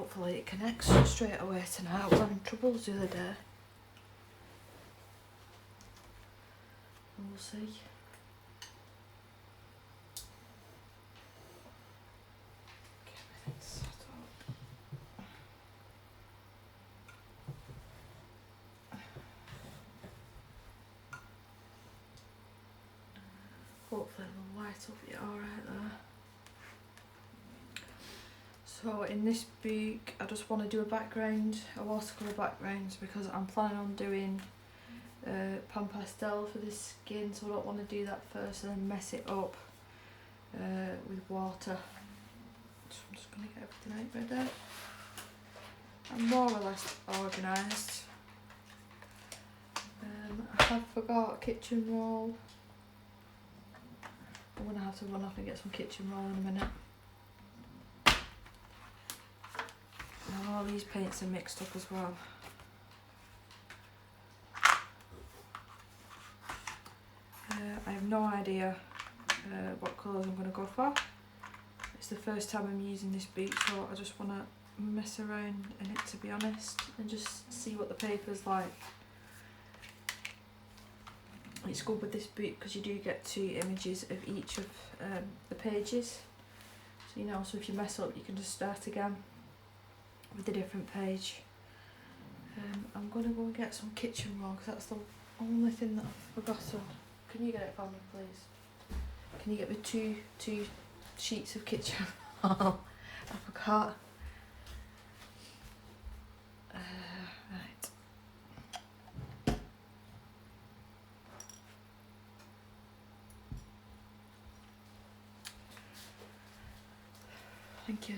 hopefully it connects straight away tonight. I was having troubles the other day. We'll see. Hopefully it'll light up it alright there. So in this book I just want to do a background, a watercolour background, because I'm planning on doing pan pastel for this skin, so I don't want to do that first and then mess it up with water. So I'm just going to get everything out ready. I'm more or less organised. I have forgot a kitchen roll. I'm going to have to run off and get some kitchen roll in a minute. Now all these paints are mixed up as well. I have no idea what colours I'm going to go for. It's the first time I'm using this boot, so I just want to mess around in it, to be honest, and just see what the paper's like. It's good with this book because you do get 2 images of each of the pages, so you know, so if you mess up you can just start again with a different page. I'm going to go and get some kitchen roll because that's the only thing that I've forgotten. Can you get it for me, please? Can you get me two sheets of kitchen roll? I forgot. Right. Thank you.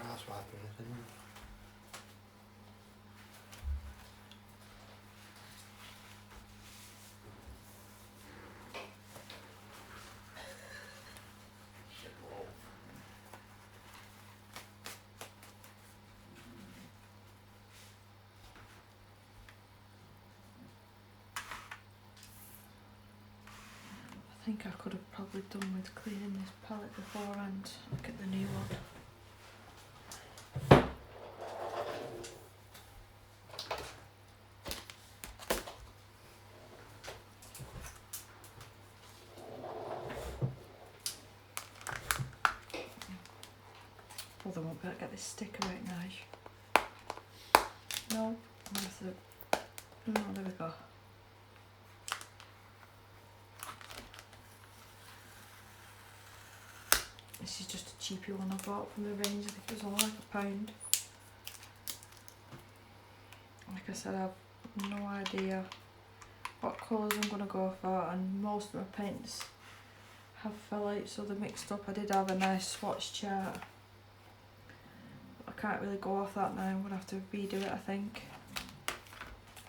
That's what happened, isn't it? I think I could have probably done with cleaning this palette beforehand. Look at the new one. Although I won't be able to get this sticker out now. No, that's it. No, there we go. This is just a cheapy one I bought from the range. I think it was only like £1. Like I said, I have no idea what colours I'm going to go for, and most of my paints have fell out, so they're mixed up. I did have a nice swatch chart. I can't really go off that now. I'm going to have to redo it, I think.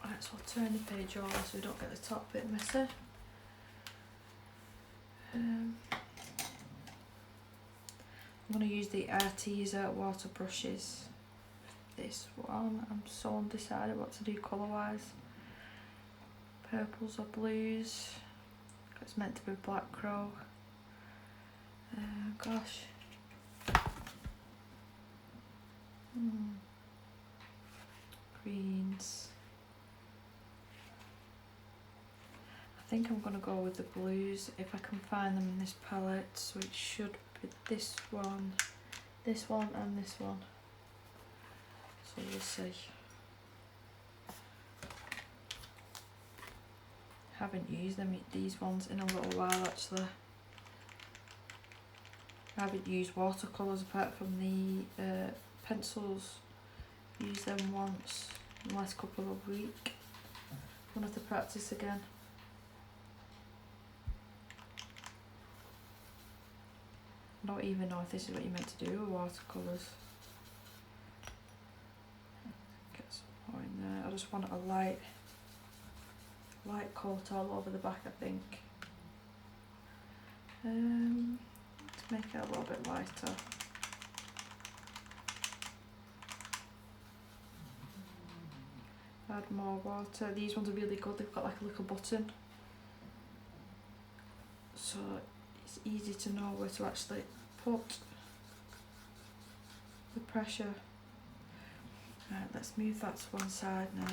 Right, so I'll turn the page over so we don't get the top bit messy. I'm going to use the Arteza water brushes. This one, I'm so undecided what to do colour wise. Purples or blues. It's meant to be Black Crow. Gosh. Greens. I think I'm going to go with the blues if I can find them in this palette, so it should be this one, and this one. So we'll see. Haven't used these ones in a little while actually. I haven't used watercolours apart from the pencils. Used them once in the last couple of weeks. I'm going to have to practice again. I don't even know if this is what you're meant to do with watercolours. Get some more in there. I just want a light coat all over the back, I think. To make it a little bit lighter. Add more water. These ones are really good. They've got like a little button, so it's easy to know where to actually put the pressure. Right, let's move that to one side now.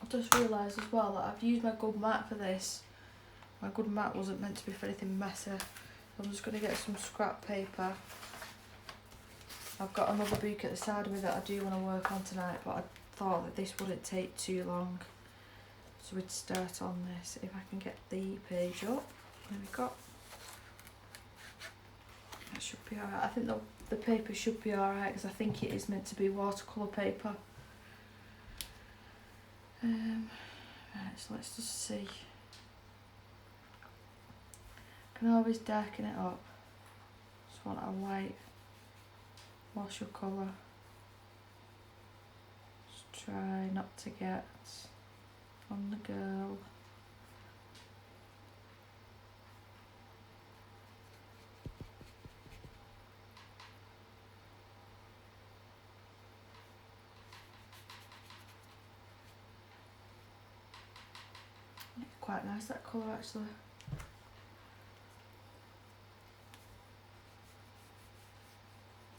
I've just realised as well that I've used my good mat for this. My good mat wasn't meant to be for anything messy. I'm just going to get some scrap paper. I've got another book at the side of me that I do want to work on tonight, but I thought that this wouldn't take too long. So we'd start on this. If I can get the page up. There we go. That should be alright. I think the paper should be alright because I think it is meant to be watercolour paper. Right, so let's just see. Can always darken it up. Just want a light wash of colour. Just try not to get on the girl. It's quite nice, that colour actually.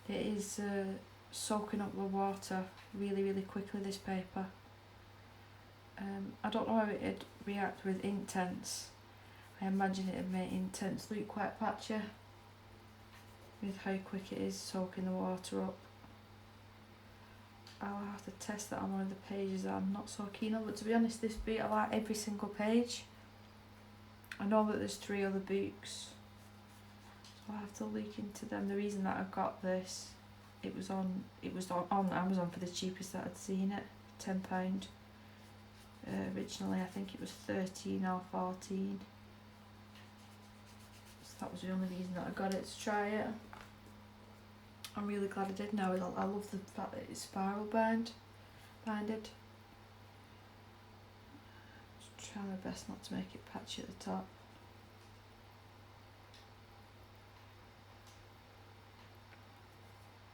It is soaking up the water really quickly, this paper. I don't know how it'd react with Inktense. I imagine it'd make Inktense look quite patchy with how quick it is soaking the water up. I'll have to test that on one of the pages that I'm not so keen on, but to be honest, this book, I like every single page. I know that there's 3 other books, so I'll have to look into them. The reason that I got this, it was on Amazon for the cheapest that I'd seen it, £10. Originally I think it was 13 or 14. So that was the only reason that I got it, to try it. I'm really glad I did now. I love the fact that it's spiral binded. Just try my best not to make it patchy at the top.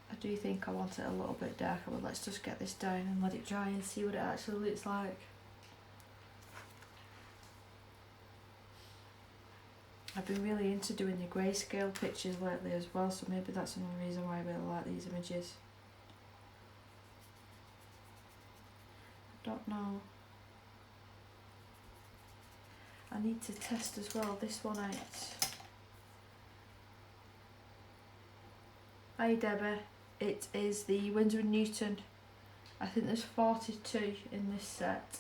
I do think I want it a little bit darker, but let's just get this down and let it dry and see what it actually looks like. I've been really into doing the grayscale pictures lately as well, so maybe that's another reason why I really like these images. I don't know. I need to test as well this one out. Hi Debbie, it is the Winsor & Newton. I think there's 42 in this set.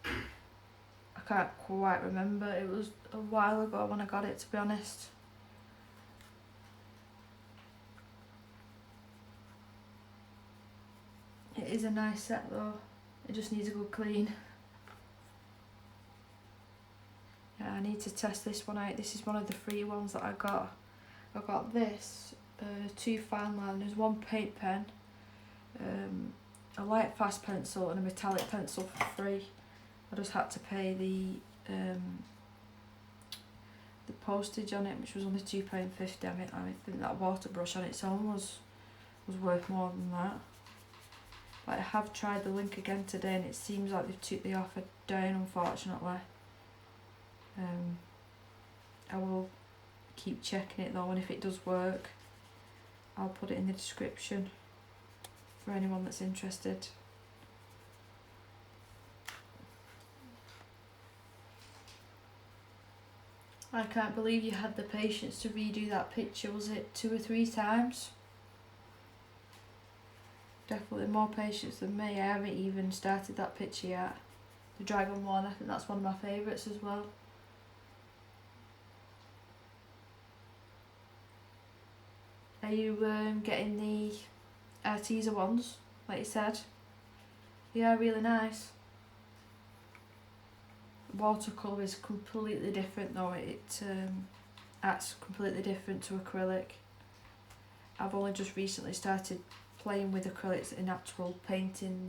I can't quite remember, it was a while ago when I got it, to be honest. It is a nice set though, it just needs a good clean. Yeah, I need to test this one out. This is one of the free ones that I got. I got this, 2 fine liners, 1 paint pen, a light fast pencil and a metallic pencil for free. I just had to pay the postage on it, which was only £2.50. I think that water brush on its own was worth more than that. But I have tried the link again today and it seems like they've took the offer down, unfortunately. I will keep checking it though, and if it does work I'll put it in the description for anyone that's interested. I can't believe you had the patience to redo that picture. Was it 2 or 3 times? Definitely more patience than me. I haven't even started that picture yet. The dragon one, I think that's one of my favourites as well. Are you getting the teaser ones, like you said? They are really nice. Watercolour is completely different though, it acts completely different to acrylic. I've only just recently started playing with acrylics in actual painting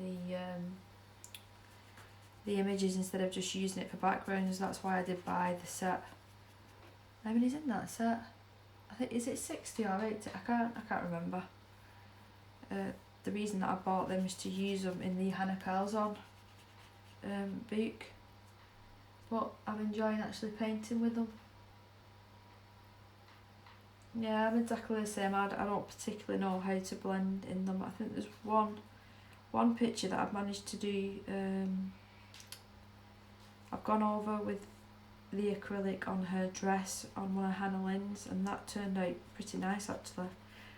the images instead of just using it for backgrounds. That's why I did buy the set. How many's in that set? I think, is it 60 or 80? I can't remember. The reason that I bought them is to use them in the Hanna book. But I'm enjoying actually painting with them. Yeah, I'm exactly the same. I don't particularly know how to blend in them. I think there's one one picture that I've managed to do, I've gone over with the acrylic on her dress on one of Hannah Lynn's, and that turned out pretty nice actually.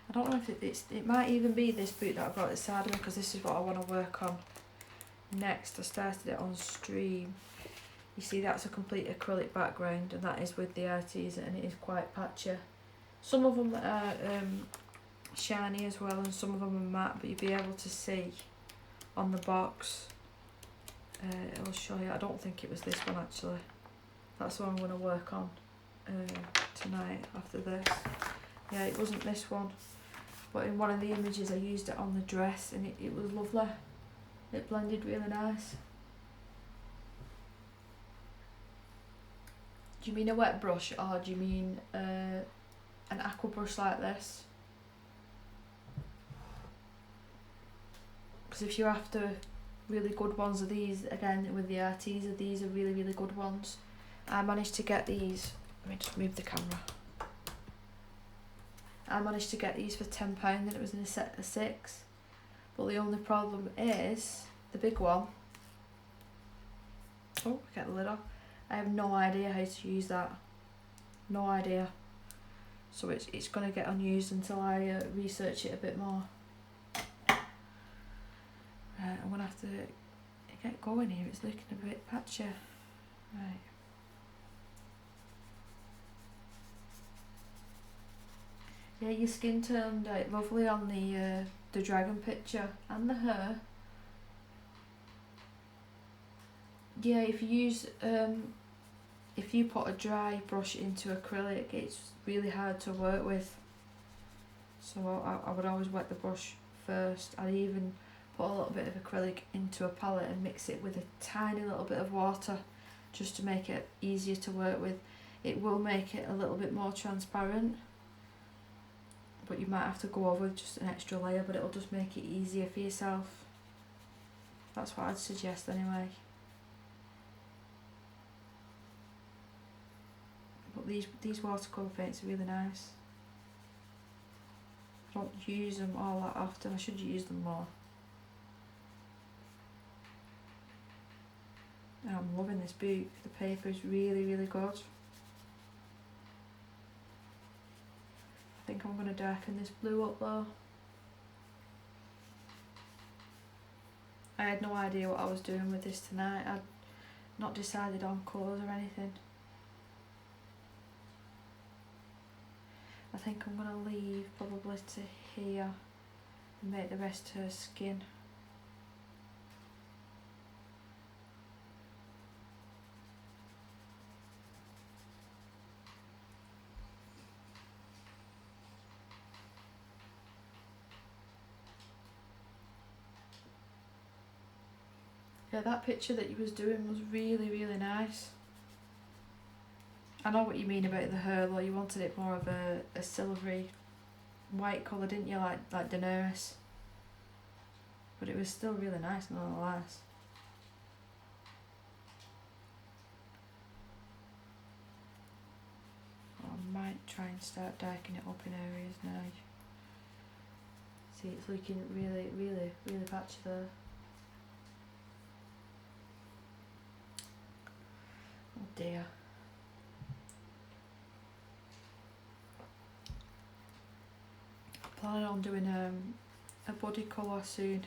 I don't know if it might even be this boot that I've got at the side of me, because this is what I want to work on next. I started it on stream. You see, that's a complete acrylic background, and that is with the artisan, and it is quite patchy. Some of them are shiny as well, and some of them are matte, but you'll be able to see on the box. I'll show you. I don't think it was this one actually. That's what I'm going to work on tonight after this. Yeah, it wasn't this one, but in one of the images I used it on the dress, and it was lovely. It blended really nice. Do you mean a wet brush, or do you mean an aqua brush like this? Because if you're after really good ones of these, again with the artisan, these are really, really good ones. I managed to get these, let me just move the camera. I managed to get these for £10, and it was in a set of 6. But the only problem is, the big one, oh, get the lid off. I have no idea how to use that. No idea. So it's going to get unused until I research it a bit more. Right, I'm going to have to get going here. It's looking a bit patchy. Right. Yeah, your skin turned out lovely on the dragon picture, and the hair. Yeah, if you use if you put a dry brush into acrylic, it's really hard to work with. So I would always wet the brush first. I'd even put a little bit of acrylic into a palette and mix it with a tiny little bit of water, just to make it easier to work with. It will make it a little bit more transparent, but you might have to go over just an extra layer, but it'll just make it easier for yourself. That's what I'd suggest anyway. But these watercolour paints are really nice. I don't use them all that often. I should use them more. And I'm loving this book. The paper is really, really good. I think I'm going to darken this blue up though. I had no idea what I was doing with this tonight. I'd not decided on colours or anything. I think I'm going to leave probably to here and make the rest her skin. Yeah, that picture that you was doing was really, really nice. I know what you mean about the hair though. You wanted it more of a silvery white colour, didn't you? Like Daenerys. But it was still really nice nonetheless. I might try and start darkening it up in areas now. See, it's looking really, really, really patchy there. Oh dear. Planning on doing a body colour soon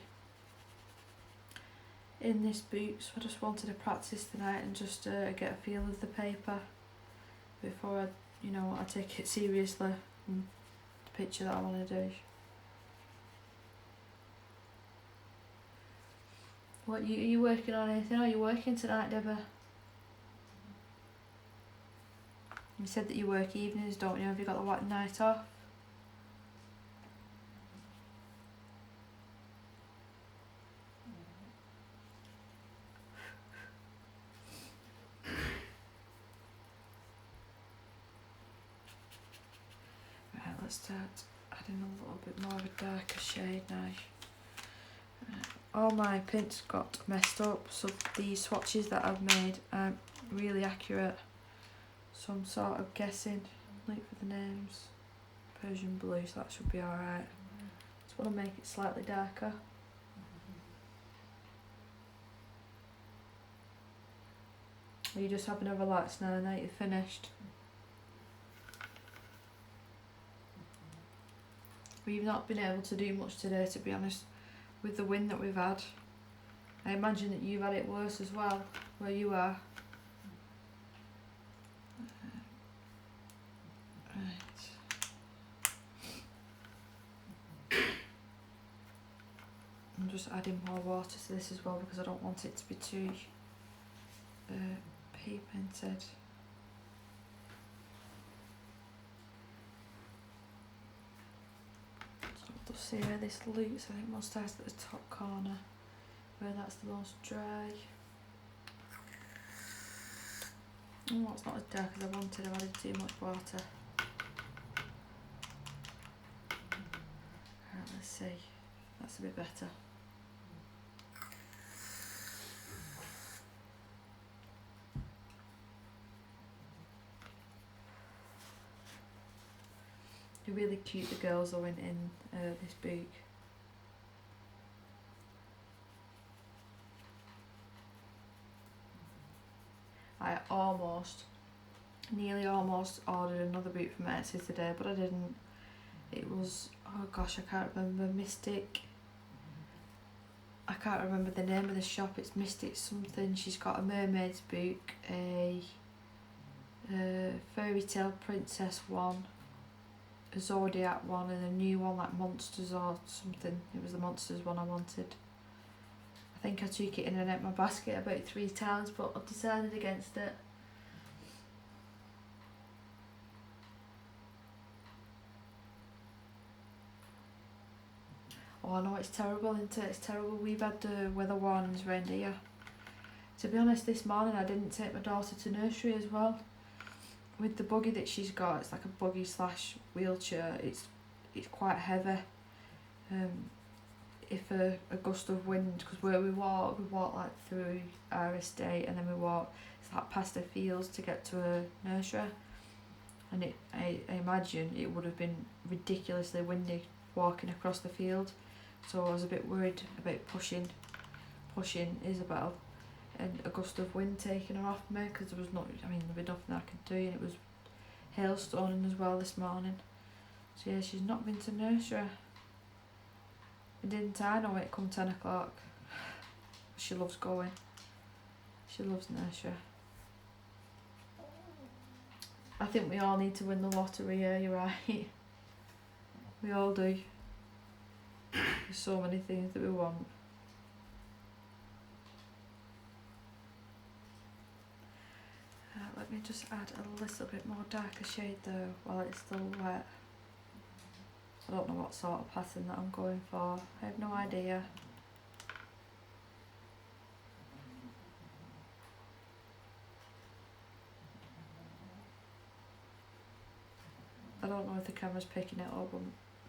in this boot, so I just wanted to practice tonight and just get a feel of the paper before I take it seriously and the picture that I want to do. What, are you working on anything? Are you working tonight, Deborah? You said that you work evenings, don't you? Have you got the night off? Right, let's start adding a little bit more of a darker shade now. All my prints got messed up, so the swatches that I've made aren't really accurate. So I'm sort of guessing. Look for the names. Persian blue, so that should be alright. Just want to make it slightly darker. Are you just having a relax now that you're finished? We've not been able to do much today, to be honest, with the wind that we've had. I imagine that you've had it worse as well, where you are. Right. I'm just adding more water to this as well because I don't want it to be too pigmented. So we'll see where this looks. I think we'll start at the top corner where that's the most dry. Oh, it's not as dark as I wanted. I've added too much water. Right, let's see. That's a bit better. They're really cute, the girls that went in this book. I nearly almost ordered another boot from Etsy today, but I didn't. It was, oh gosh, I can't remember, Mystic. I can't remember the name of the shop, it's Mystic something. She's got a mermaid's book, a fairy tale princess one, a zodiac one, and a new one like monsters or something. It was the monsters one I wanted. I think I took it in and out my basket about 3 times, but I've decided against it. Oh, I know, it's terrible, isn't it? It's terrible. We've had weather warnings around here. To be honest, this morning I didn't take my daughter to nursery as well. With the buggy that she's got, it's like a buggy slash wheelchair. It's quite heavy. If a gust of wind, because where we walk like through our estate, and then we walk, it's like past the fields to get to a nursery. And I imagine it would have been ridiculously windy walking across the field. So I was a bit worried about pushing Isabel, and a gust of wind taking her off me, because there was there was nothing I could do, and it was hailstoning as well this morning. So yeah, she's not been to nursery. And didn't I know it come 10 o'clock? She loves going. She loves nursery. I think we all need to win the lottery, yeah, you're right. We all do. There's so many things that we want. Let me just add a little bit more darker shade though while it's still wet. I don't know what sort of pattern that I'm going for. I have no idea. I don't know if the camera's picking it up, but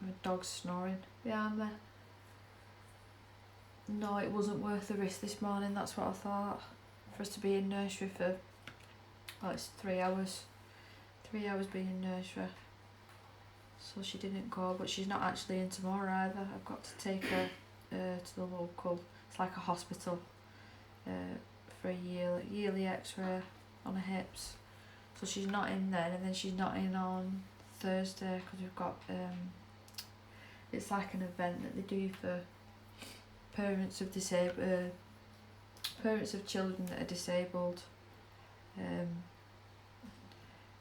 my dog's snoring behind me. No, it wasn't worth the risk this morning, that's what I thought. For us to be in nursery for, well, it's 3 hours. 3 hours being in nursery. So she didn't go, but she's not actually in tomorrow either. I've got to take her to the local, it's like a hospital, for a yearly x-ray on her hips. So she's not in then, and then she's not in on Thursday, because we've got, it's like an event that they do for parents of children that are disabled,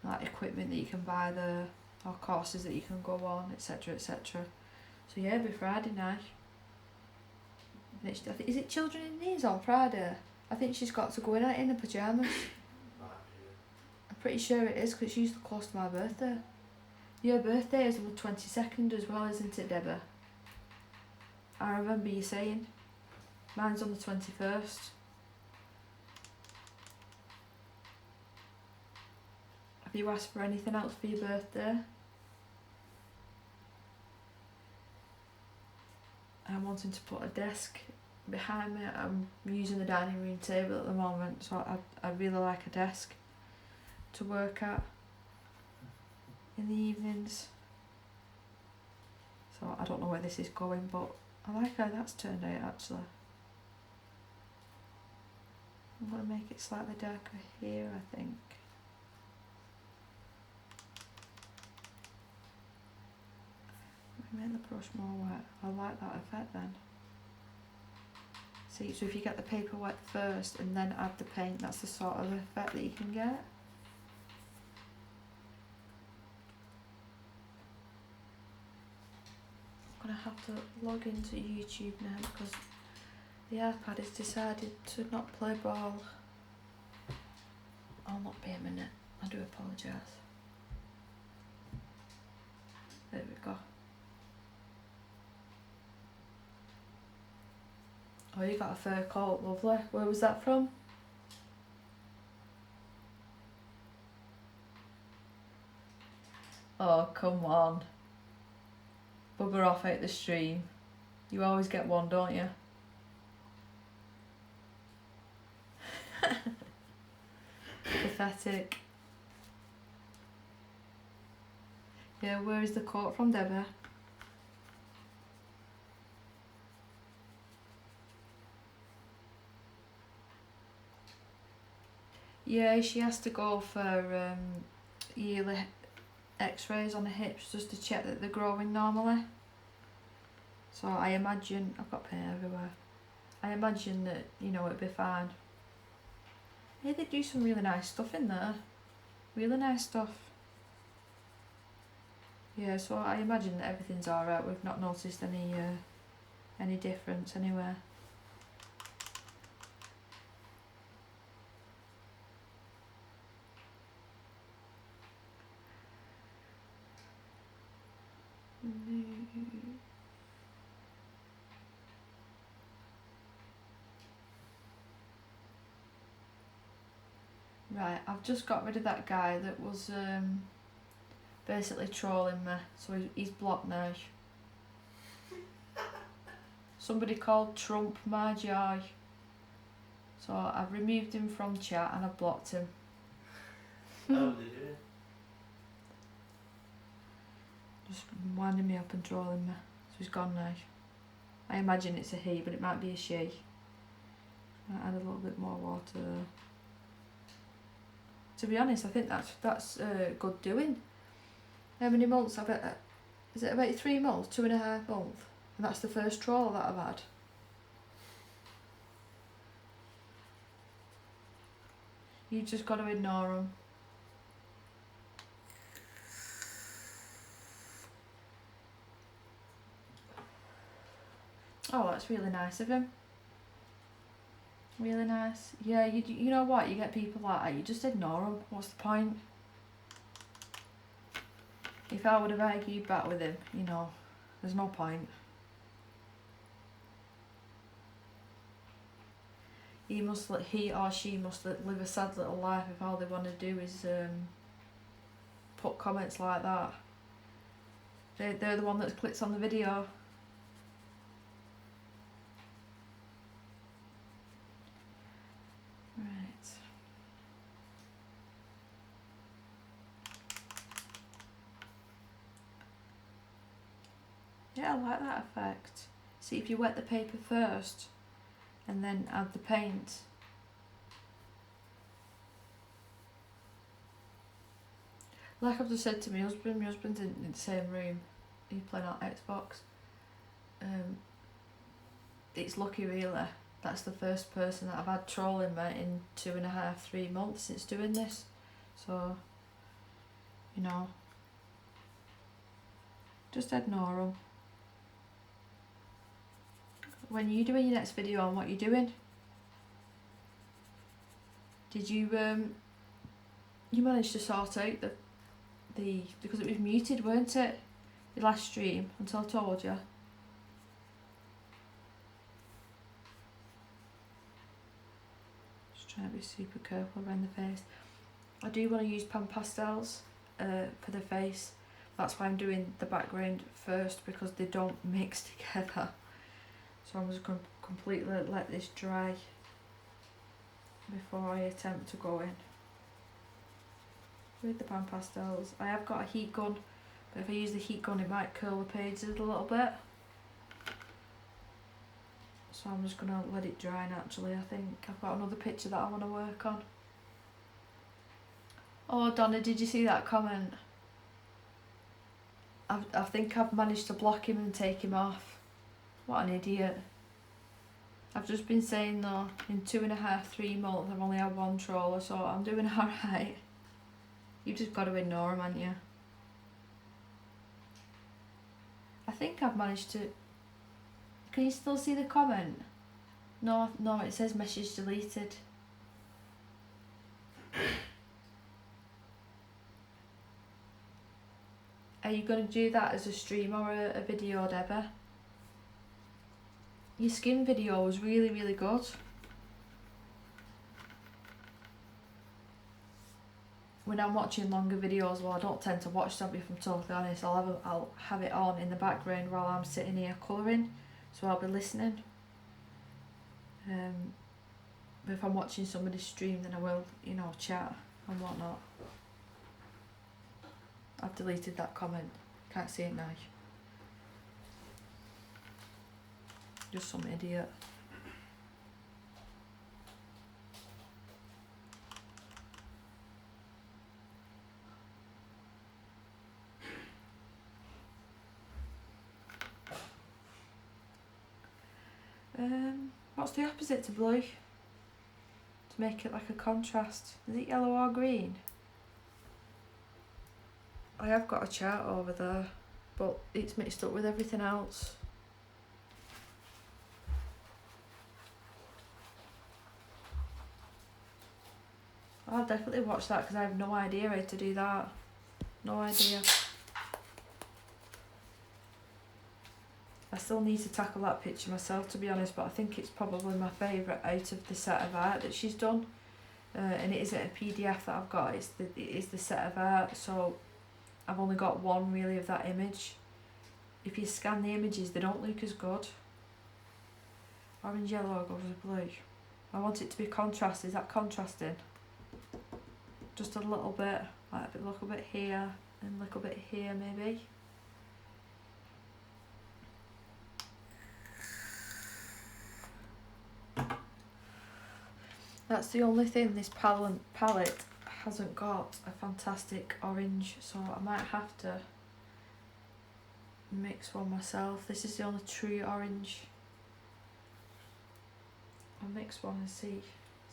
like equipment that you can buy there, or courses that you can go on, etc, etc. So yeah, it'll be Friday night. Is it Children in Needs on Friday? I think she's got to go in her pyjamas. I'm pretty sure it is, because it's usually close to my birthday. Your birthday is on the 22nd as well, isn't it, Deborah? I remember you saying. Mine's on the 21st. Have you asked for anything else for your birthday? I'm wanting to put a desk behind me. I'm using the dining room table at the moment, so I really like a desk to work at in the evenings. So I don't know where this is going, but I like how that's turned out actually. I'm going to make it slightly darker here, I think. Make the brush more wet. I like that effect then. See, so if you get the paper wet first and then add the paint, that's the sort of effect that you can get. I'm going to have to log into YouTube now because the iPad has decided to not play ball. I'll not be a minute. I do apologise. There we go. Oh, you got a fur coat, lovely. Where was that from? Oh, come on. Bugger off out the stream. You always get one, don't you? Pathetic. Yeah, where is the coat from, Debbie? Yeah, she has to go for yearly x-rays on the hips just to check that they're growing normally. So I imagine, I've got paint everywhere, I imagine that, you know, it'll be fine. Hey, they do some really nice stuff in there. Really nice stuff. Yeah, so I imagine that everything's alright. We've not noticed any difference anywhere. Right, I've just got rid of that guy that was basically trolling me, so he's blocked now. Somebody called Trump my joy. So I've removed him from chat and I've blocked him. How did you? Just winding me up and trolling me. So he's gone now. I imagine it's a he, but it might be a she. Might add a little bit more water. To be honest, I think that's good doing. How many months have it? Is it about 3 months, 2.5 months? And that's the first troll that I've had. You just got to ignore them. Oh, that's really nice of him. Really nice. Yeah, you know what? You get people like that, you just ignore them. What's the point? If I would have argued back with him, you know, there's no point. He or she must live a sad little life if all they want to do is put comments like that. They're the one that clicks on the video. Right. Yeah, I like that effect. See, if you wet the paper first and then add the paint. Like I've just said to my husband's in the same room. He's playing on Xbox. It's lucky really. That's the first person that I've had trolling me in 2.5, 3 months since doing this. So, you know, just ignore them. When you doing your next video on what you're doing? Did you you managed to sort out the because it was muted, weren't it? The last stream until I told you. Just trying to be super careful around the face. I do want to use pan pastels for the face. That's why I'm doing the background first, because they don't mix together. So I'm just going to completely let this dry before I attempt to go in with the pan pastels. I have got a heat gun, but if I use the heat gun it might curl the pages a little bit. So I'm just going to let it dry naturally, I think. I've got another picture that I want to work on. Oh, Donna, did you see that comment? I think I've managed to block him and take him off. What an idiot. I've just been saying though, in 2.5, 3 months I've only had one trawler, so I'm doing alright. You've just got to ignore him, haven't you? I think I've managed to... Can you still see the comment? No, it says message deleted. Are you going to do that as a stream or a video, Deborah? Your skin video was really, really good. When I'm watching longer videos, well, I don't tend to watch them, if I'm totally honest. I'll have it on in the background while I'm sitting here colouring, so I'll be listening. But if I'm watching somebody stream, then I will, you know, chat and whatnot. I've deleted that comment. Can't see it now. Just some idiot. What's the opposite to blue? To make it like a contrast. Is it yellow or green? I have got a chart over there, but it's mixed up with everything else. I'll definitely watch that because I have no idea how to do that. No idea. I still need to tackle that picture myself, to be honest, but I think it's probably my favourite out of the set of art that she's done. And it isn't a PDF that I've got, it is the set of art, so I've only got one really of that image. If you scan the images, they don't look as good. Orange yellow goes with blue. I want it to be contrast. Is that contrasting? Just a little bit, like a little bit here and a little bit here maybe. That's the only thing, this palette hasn't got a fantastic orange, so I might have to mix one myself. This is the only true orange. I'll mix one and see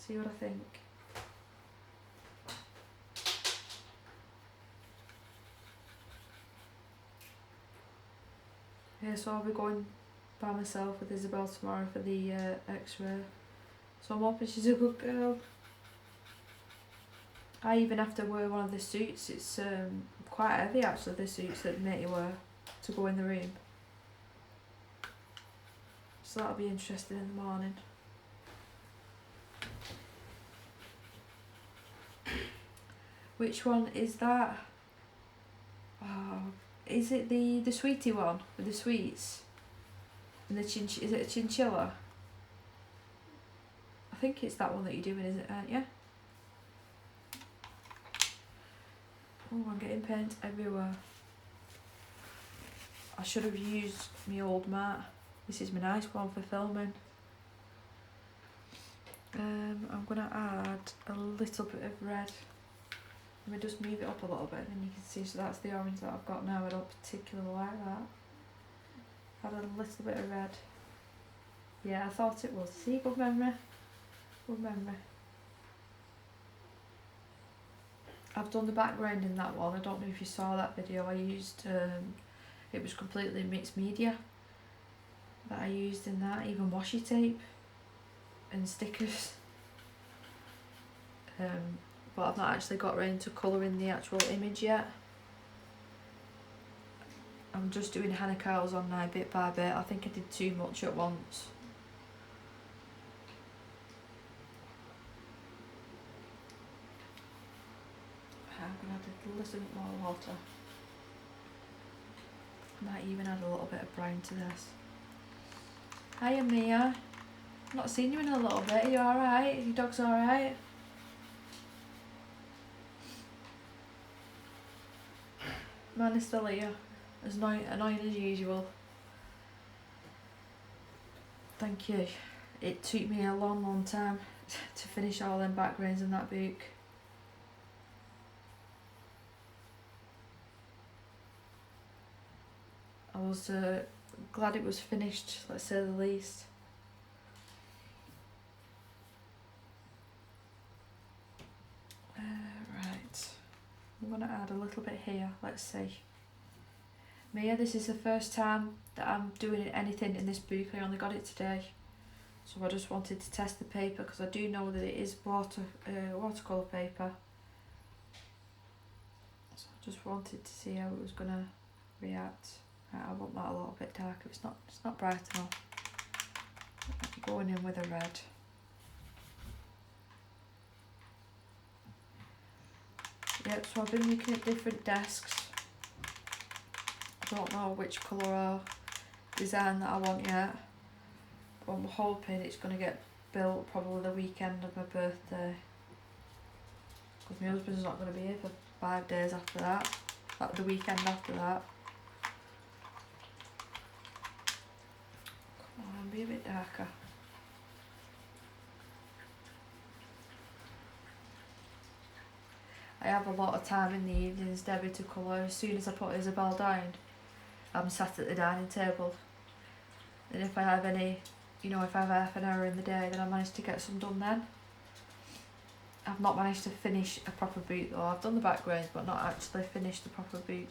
what I think. Yeah, so I'll be going by myself with Isabel tomorrow for the x-ray. So I'm hoping she's a good girl. I even have to wear one of the suits. It's quite heavy actually, the suits that make you wear to go in the room. So that'll be interesting in the morning. Which one is that? Oh, is it the sweetie one with the sweets? And the is it a chinchilla? I think it's that one that you're doing, isn't it, aren't you? Oh, I'm getting paint everywhere. I should have used my old mat. This is my nice one for filming. I'm going to add a little bit of red. Let me just move it up a little bit and you can see, so that's the orange that I've got now. I don't particularly like that. Add a little bit of red. Yeah, I thought it was. See, good memory. Good memory. I've done the background in that one. I don't know if you saw that video. I used, it was completely mixed media that I used in that, even washi tape and stickers. But I've not actually got around to colouring the actual image yet. I'm just doing hanna on now bit by bit. I think I did too much at once. I'm going to add a little bit more water. I might even add a little bit of brown to this. Hiya Mia. I've not seen you in a little bit. Are you alright? Your dog's alright? Man is still here. As annoying as usual. Thank you. It took me a long time to finish all them backgrounds in that book. I was glad it was finished, let's say the least. Right, I'm going to add a little bit here, let's see. Mia, this is the first time that I'm doing anything in this book. I only got it today, so I just wanted to test the paper because I do know that it is watercolour paper. So I just wanted to see how it was going to react. Right, I want that a little bit darker. It's not bright enough. I'm going in with a red. Yep, so I've been looking at different desks. I don't know which colour or design that I want yet, but I'm hoping it's going to get built probably the weekend of my birthday, because my husband's not going to be here for 5 days after that, like the weekend after that. Come on, be a bit darker. I have a lot of time in the evenings, Debbie, to colour. As soon as I put Isabel down, I'm sat at the dining table, and if I have any, you know, if I have half an hour in the day, then I manage to get some done then. I've not managed to finish a proper book though. I've done the backgrounds but not actually finished the proper book.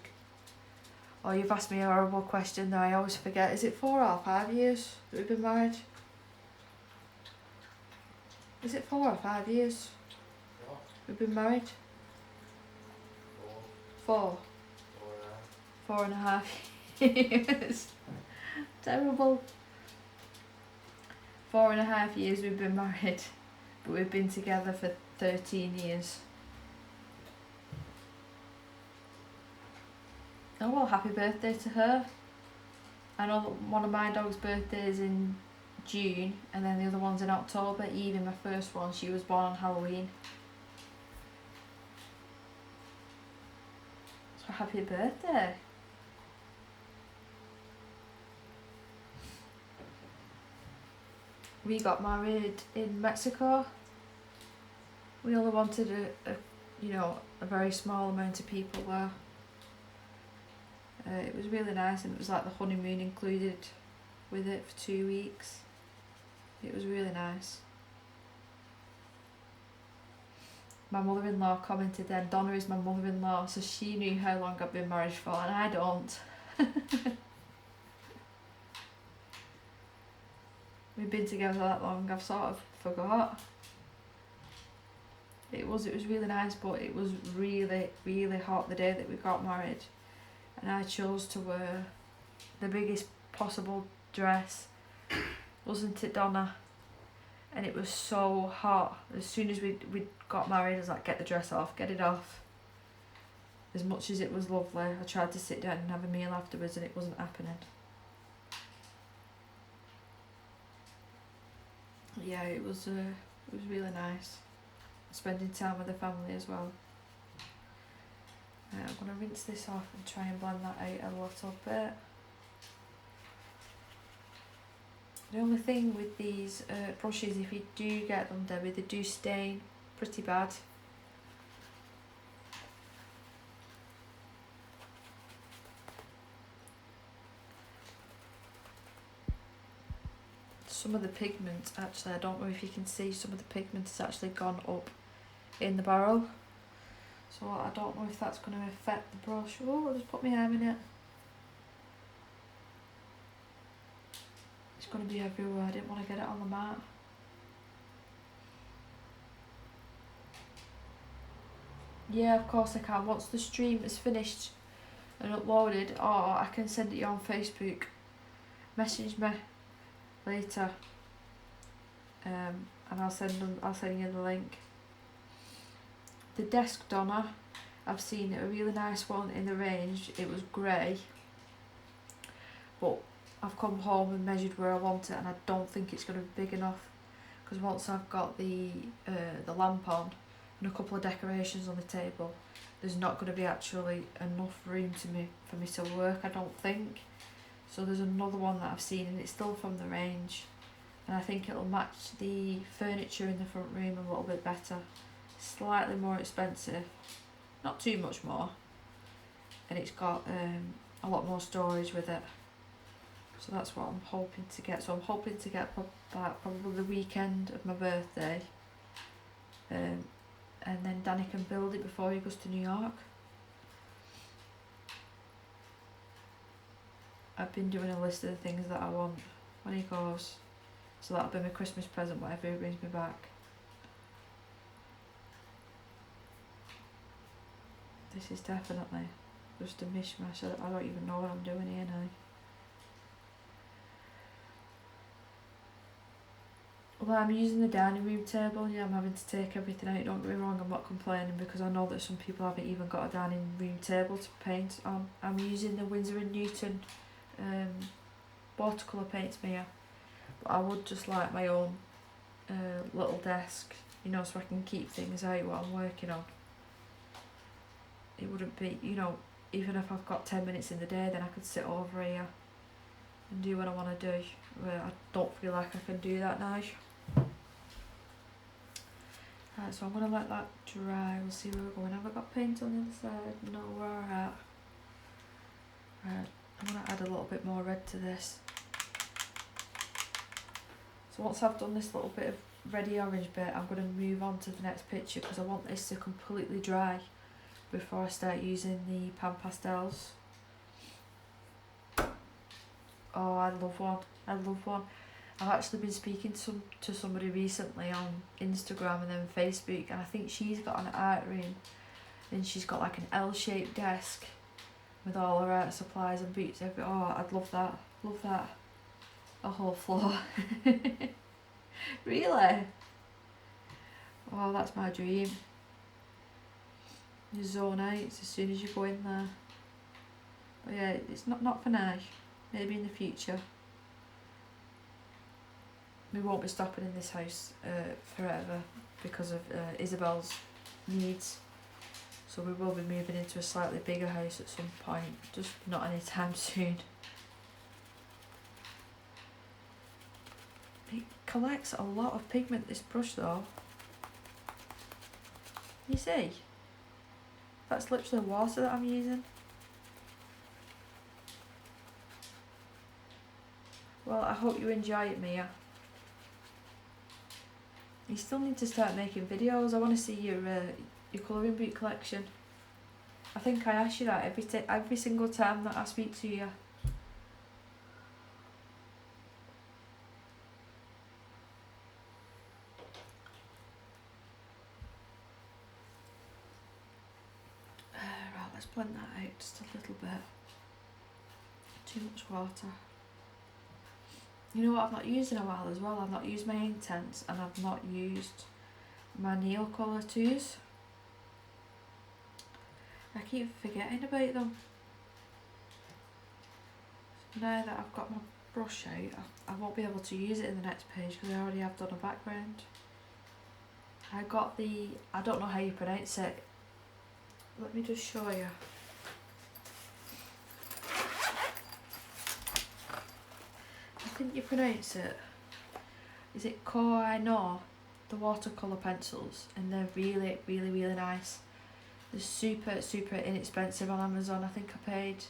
Oh, you've asked me a horrible question that I always forget. Is it 4 or 5 years that we've been married? Is it 4 or 5 years What? we've been married? 4. 4.5 years. Terrible. 4.5 years we've been married, but we've been together for 13 years. Oh well, happy birthday to her. I know that one of my dog's birthdays in June and then the other one's in October. Even my first one, she was born on Halloween. So happy birthday. We got married in Mexico. We only wanted a very small amount of people there. It was really nice, and it was like the honeymoon included with it for 2 weeks. It was really nice. My mother-in-law commented then, Donna is my mother-in-law, so she knew how long I've been married for, and I don't. We've been together that long, I've sort of forgot. It was really nice, but it was really, really hot the day that we got married. And I chose to wear the biggest possible dress. Wasn't it, Donna? And it was so hot. As soon as we got married, I was like, get the dress off, get it off. As much as it was lovely, I tried to sit down and have a meal afterwards and it wasn't happening. Yeah, it was really nice. Spending time with the family as well. I'm going to rinse this off and try and blend that out a little bit. The only thing with these brushes, if you do get them, Debbie, they do stain pretty bad. Some of the pigment, actually, I don't know if you can see, some of the pigment has actually gone up in the barrel. So I don't know if that's going to affect the brush. Oh, I'll just put my arm in it. It's going to be everywhere. I didn't want to get it on the mat. Yeah, of course I can. Once the stream is finished and uploaded, or I can send it you on Facebook. Message me later, and I'll send you the link. The desk, Donna, I've seen a really nice one in the range. It was grey, but I've come home and measured where I want it, and I don't think it's going to be big enough, because once I've got the lamp on and a couple of decorations on the table, there's not going to be actually enough room for me to work, I don't think. So there's another one that I've seen, and it's still from the range, and I think it'll match the furniture in the front room a little bit better. Slightly more expensive, not too much more, and it's got a lot more storage with it. So that's what I'm hoping to get. So I'm hoping to get probably the weekend of my birthday, and then Danny can build it before he goes to New York. I've been doing a list of the things that I want when he goes, so that'll be my Christmas present, whatever he brings me back. This is definitely just a mishmash. I don't even know what I'm doing here now. Well, I'm using the dining room table. Yeah, I'm having to take everything out. Don't get me wrong, I'm not complaining, because I know that some people haven't even got a dining room table to paint on. I'm using the Winsor & Newton watercolour paints here, but I would just like my own little desk, you know, so I can keep things out what I'm working on. It wouldn't be, you know, even if I've got 10 minutes in the day, then I could sit over here and do what I want to do. Well, I don't feel like I can do that now. Right, so I'm going to let that dry. We'll see where we're going. Have I got paint on the other side? No, we're alright. Right, I'm going to add a little bit more red to this. So once I've done this little bit of reddy orange bit, I'm going to move on to the next picture, because I want this to completely dry before I start using the pan pastels. Oh, I love one. I love one. I've actually been speaking to somebody recently on Instagram and then Facebook, and I think she's got an art room, and she's got like an L-shaped desk with all her art supplies and boots. Oh, I'd love that. Love that. A whole floor. Really? Oh, that's my dream. You zone out as soon as you go in there. But yeah, it's not for now. Maybe in the future. We won't be stopping in this house forever because of Isabel's needs. So we will be moving into a slightly bigger house at some point, just not anytime soon. It collects a lot of pigment, this brush though. You see? That's literally water that I'm using. Well, I hope you enjoy it, Mia. You still need to start making videos. I want to see your colouring book collection. I think I ask you that every single time that I speak to you. Right, let's blend that out just a little bit. Too much water. You know what I've not used in a while as well? I've not used my Intense, and I've not used my Neo Colour 2s. I keep forgetting about them. So now that I've got my brush out, I won't be able to use it in the next page because I already have done a background. I got the, I don't know how you pronounce it. Let me just show you. I think you pronounce it. Is it Koino? The watercolour pencils, and they're really, really, really nice. They're super, super inexpensive on Amazon. I think I paid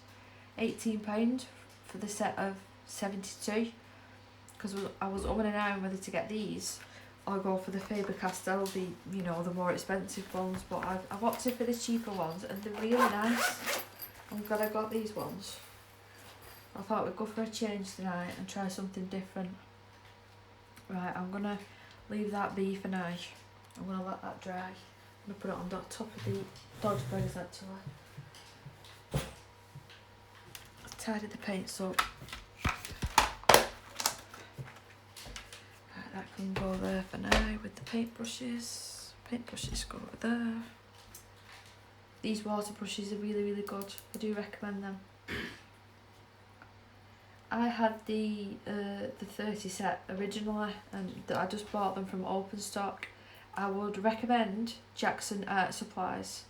£18 for the set of 72 because I was umming and ahhing whether to get these or go for the Faber-Castell, the more expensive ones. But I've opted for the cheaper ones, and they're really nice. I'm glad I got these ones. I thought we'd go for a change tonight and try something different. Right, I'm gonna leave that be for now. I'm gonna let that dry. I'm gonna put it on the top of the dodge bags actually. I've tidied the paints up. Right, that can go there for now with the paintbrushes. Paintbrushes go over there. These water brushes are really, really good. I do recommend them. I had the 30 set originally, and I just bought them from Open Stock. I would recommend Jackson Art Supplies.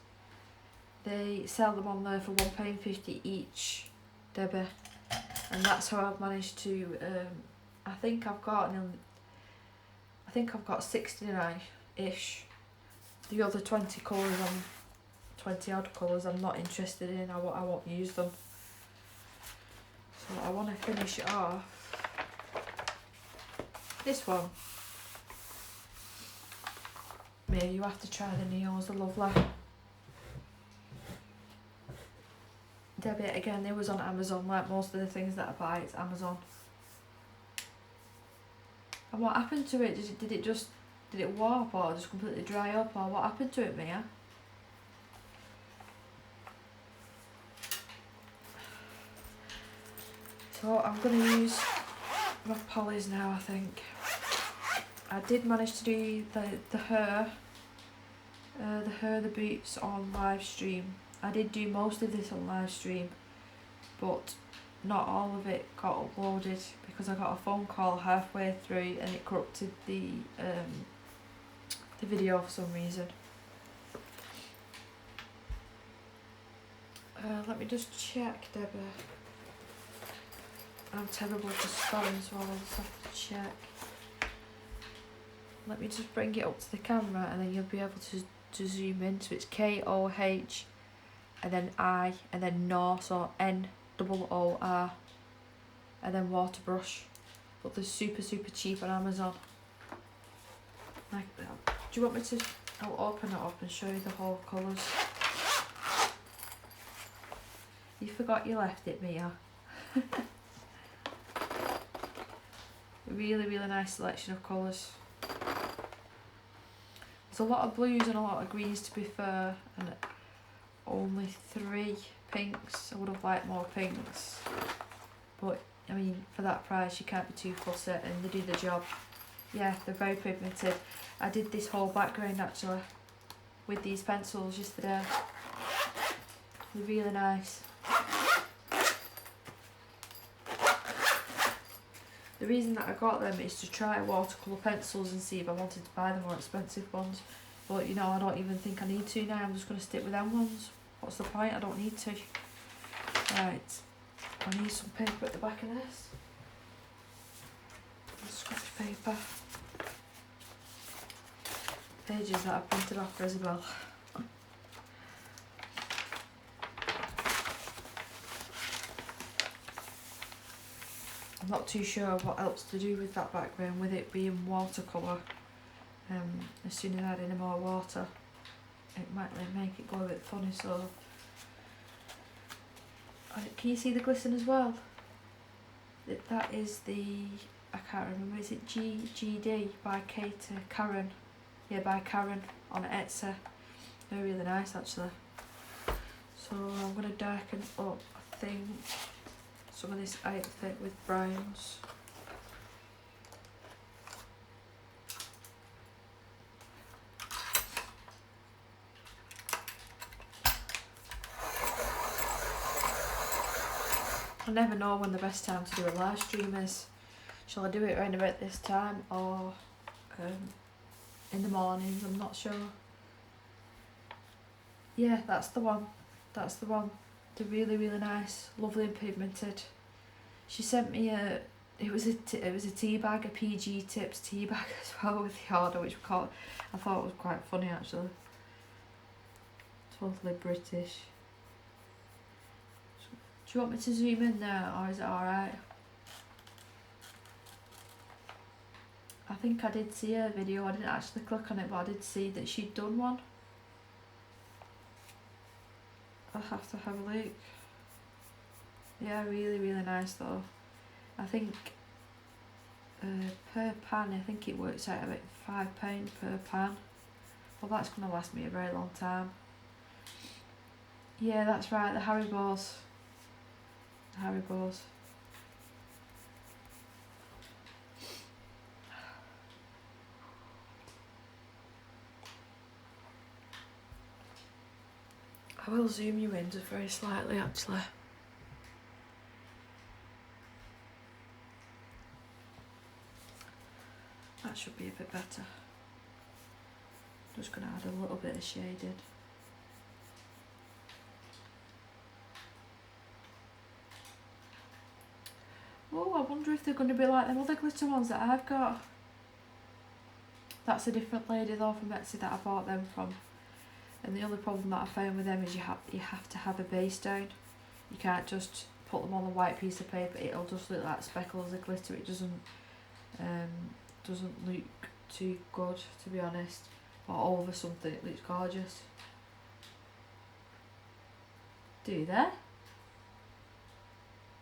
They sell them on there for £1.50 each, Debbie, and that's how I've managed to. I think I've got think I've got 69-ish. The other 20 colours, 20 odd colours I'm not interested in, I won't use them. So I want to finish it off. This one. Mia, you have to try the neons, they're lovely. Debbie, again, it was on Amazon, like most of the things that I buy, it's Amazon. And what happened to it? Did it warp or just completely dry up, or what happened to it, Mia? So I'm going to use my polys now, I think. I did manage to do the boots on Livestream. I did do most of this on Livestream, but not all of it got uploaded because I got a phone call halfway through and it corrupted the video for some reason. Let me just check, Deborah. I'm terrible for spelling, so I'll just have to check. Let me just bring it up to the camera and then you'll be able to zoom in. So it's K-O-H and then I and then Nor, so N-O-O-R and then water brush. But they're super cheap on Amazon. Like that. Do you want me to? I'll open it up and show you the whole colours. You forgot you left it, Mia. Really nice selection of colours. There's a lot of blues and a lot of greens, to be fair, and only 3 pinks. I would have liked more pinks, but I mean, for that price you can't be too fussy, and they do the job. Yeah, they're very pigmented. I did this whole background actually with these pencils yesterday. They're really nice. The reason that I got them is to try watercolour pencils and see if I wanted to buy the more expensive ones. But you know, I don't even think I need to now. I'm just going to stick with them ones. What's the point? I don't need to. Right. I need some paper at the back of this. Scratch paper. Pages that I printed off for Isabel. I'm not too sure what else to do with that background, with it being watercolour. As soon as I add any more water, it might make it go a bit funny, so... Can you see the glisten as well? That is the... I can't remember, is it GD by Karen? Yeah, by Karen on Etsy. They're really nice actually. So I'm going to darken up, I think, some of this outfit with browns. I never know when the best time to do a live stream is. Shall I do it around about this time or in the mornings? I'm not sure. Yeah, that's the one. That's the one. They're really nice, lovely and pigmented. She sent me it was a tea bag, a PG Tips tea bag as well with the order, which I thought was quite funny actually. Totally British. Do you want me to zoom in there, or is it alright? I think I did see a video, I didn't actually click on it, but I did see that she'd done one. I'll have to have a look. Yeah, really nice though. I think per pan, I think it works out about £5 per pan. Well, that's going to last me a very long time. Yeah, that's right, the Haribos. Haribos. I will zoom you in just very slightly actually. That should be a bit better. Just going to add a little bit of shading. Oh, I wonder if they're going to be like them other glitter ones that I've got. That's a different lady though from Etsy that I bought them from. And the only problem that I found with them is you have to have a base down. You can't just put them on a white piece of paper. It'll just look like speckles of glitter. It doesn't look too good, to be honest. Or over something, it looks gorgeous. Do they? I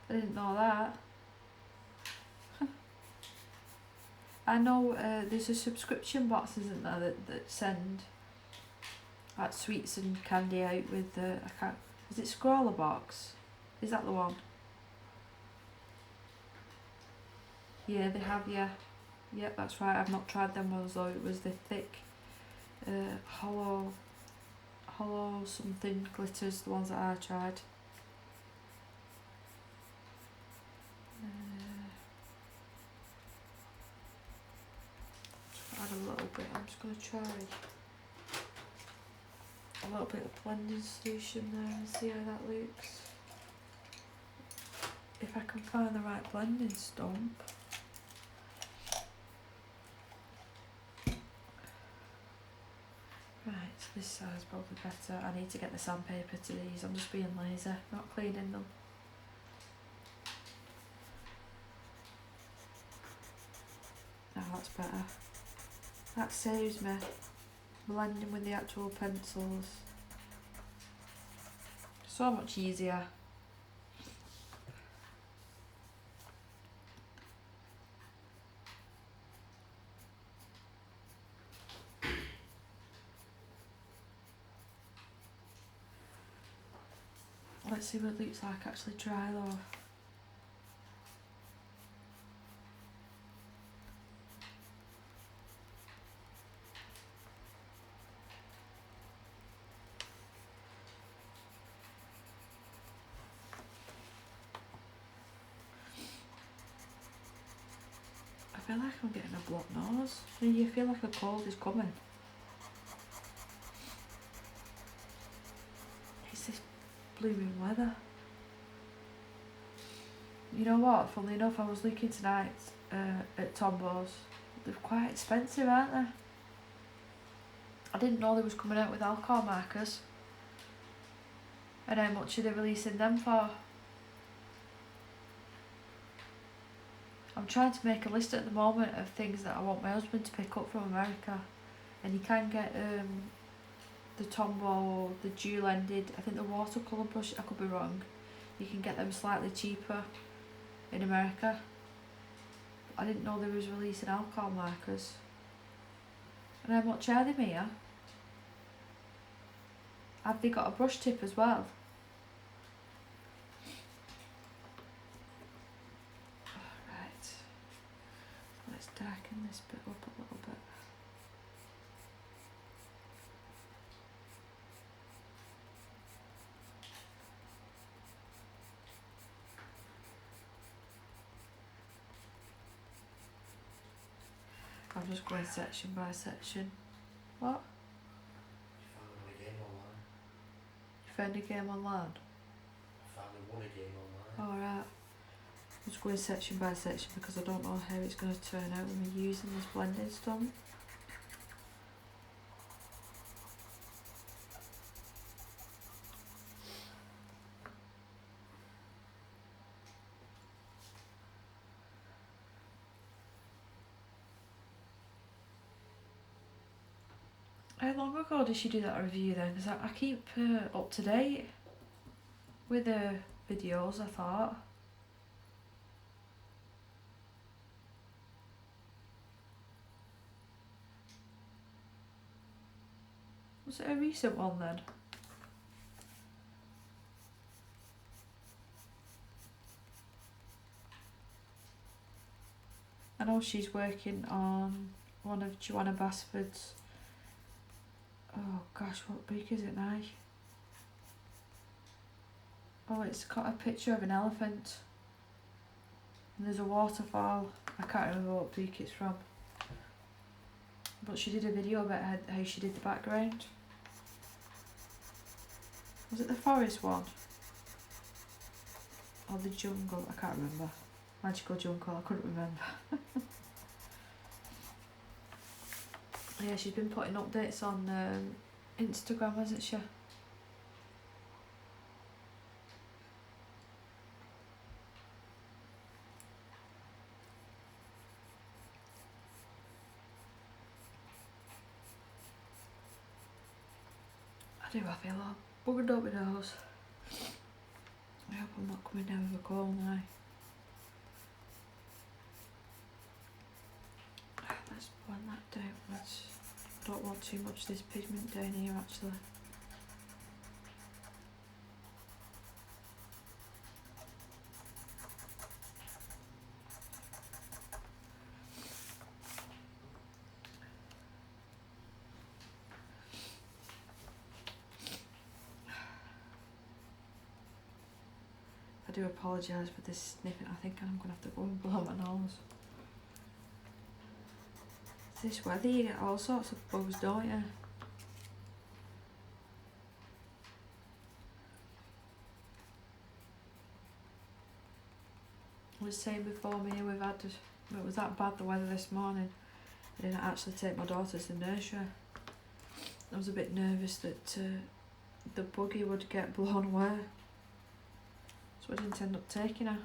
didn't know that. I know there's a subscription box, isn't there, that send like sweets and candy out with the, I can't, is it Scrawler box? Is that the one? Yeah, they have, yeah. Yep, that's right. I've not tried them ones though. It was the thick, hollow something glitters, the ones that I tried. Add a little bit. I'm just going to try a little bit of blending solution there and see how that looks. If I can find the right blending stump. Right, so this side's probably better. I need to get the sandpaper to these. I'm just being lazy, not cleaning them. Now that's better. That saves me blending with the actual pencils. So much easier. Let's see what it looks like actually dry though. I feel like I'm getting a blocked nose. You feel like a cold is coming. It's this blooming weather. You know what, funnily enough, I was looking tonight at Tombows. They're quite expensive, aren't they? I didn't know they was coming out with alcohol markers. And how much are they releasing them for? I'm trying to make a list at the moment of things that I want my husband to pick up from America. And you can get the Tombow, the dual ended, I think the watercolour brush, I could be wrong. You can get them slightly cheaper in America. I didn't know they was releasing alcohol markers. And how much are they, Mia? Have they got a brush tip as well? Alright. Let's darken this bit up a little bit. I'm just going section by section. What? You found a game online? I found a game online. Alright. I'm just going section by section because I don't know how it's going to turn out when we're using this blending stump. How long ago did she do that review then? Because I keep up to date with the videos, I thought. Was it a recent one then? I know she's working on one of Joanna Basford's. Oh gosh, what book is it now? Oh, it's got a picture of an elephant. And there's a waterfall. I can't remember what book it's from. But she did a video about how she did the background. Was it the forest one? Or the jungle? I can't remember. Magical jungle, I couldn't remember. Yeah, she's been putting updates on Instagram, hasn't she? I feel like buggered up with those. I hope I'm not coming down with a cold now. Let's blend that down. I don't want too much of this pigment down here actually. I do apologise for this sniffing. I think I'm going to have to go and blow my nose. It's this weather, you get all sorts of bugs, don't you? I was saying before me, it was that bad the weather this morning. I didn't actually take my daughter to the nursery. I was a bit nervous that the buggy would get blown away. So I didn't end up taking her.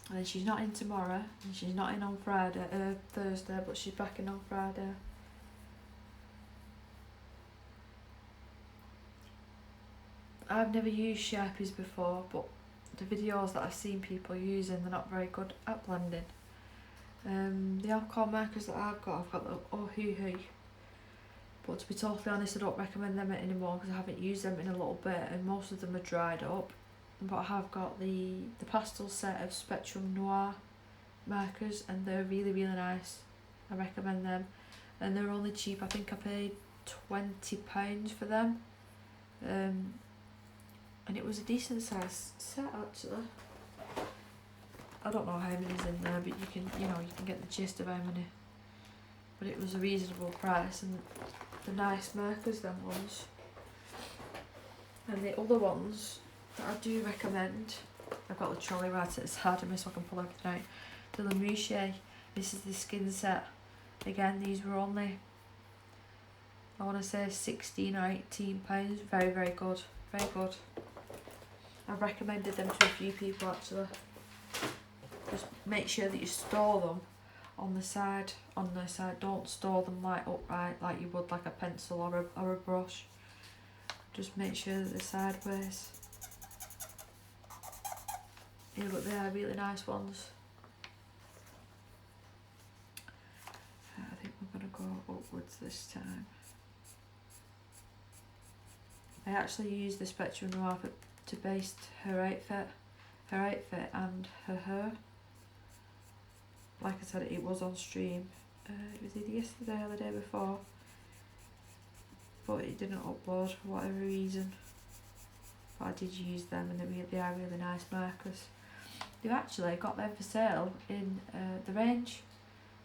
And then she's not in tomorrow, and she's not in on Thursday, but she's back in on Friday. I've never used Sharpies before, but the videos that I've seen people using, they're not very good at blending. The alcohol markers that I've got the Oh Hoo Hoo. But to be totally honest, I don't recommend them anymore because I haven't used them in a little bit, and most of them are dried up. But I have got the pastel set of Spectrum Noir markers, and they're really nice. I recommend them, and they're only cheap. I think I paid £20 for them, and it was a decent size set actually. I don't know how many's in there, but you can get the gist of how many. But it was a reasonable price, and the nice markers, them ones. And the other ones that I do recommend, I've got the trolley right at the side of me so I can pull everything out. The Lamouche, this is the skin set. Again, these were only, I want to say £16 or £18. Very good, very good. I've recommended them to a few people actually. Just make sure that you store them on the side. Don't store them like upright like you would like a pencil or a brush. Just make sure that they're sideways. Yeah, but they are really nice ones. I think we're going to go upwards this time. I actually used the Spectrum Noir to base her outfit and her hair. Like I said, it was on stream. It was either yesterday or the day before, but it didn't upload for whatever reason. But I did use them, and they are really nice markers. They've actually got them for sale in the range,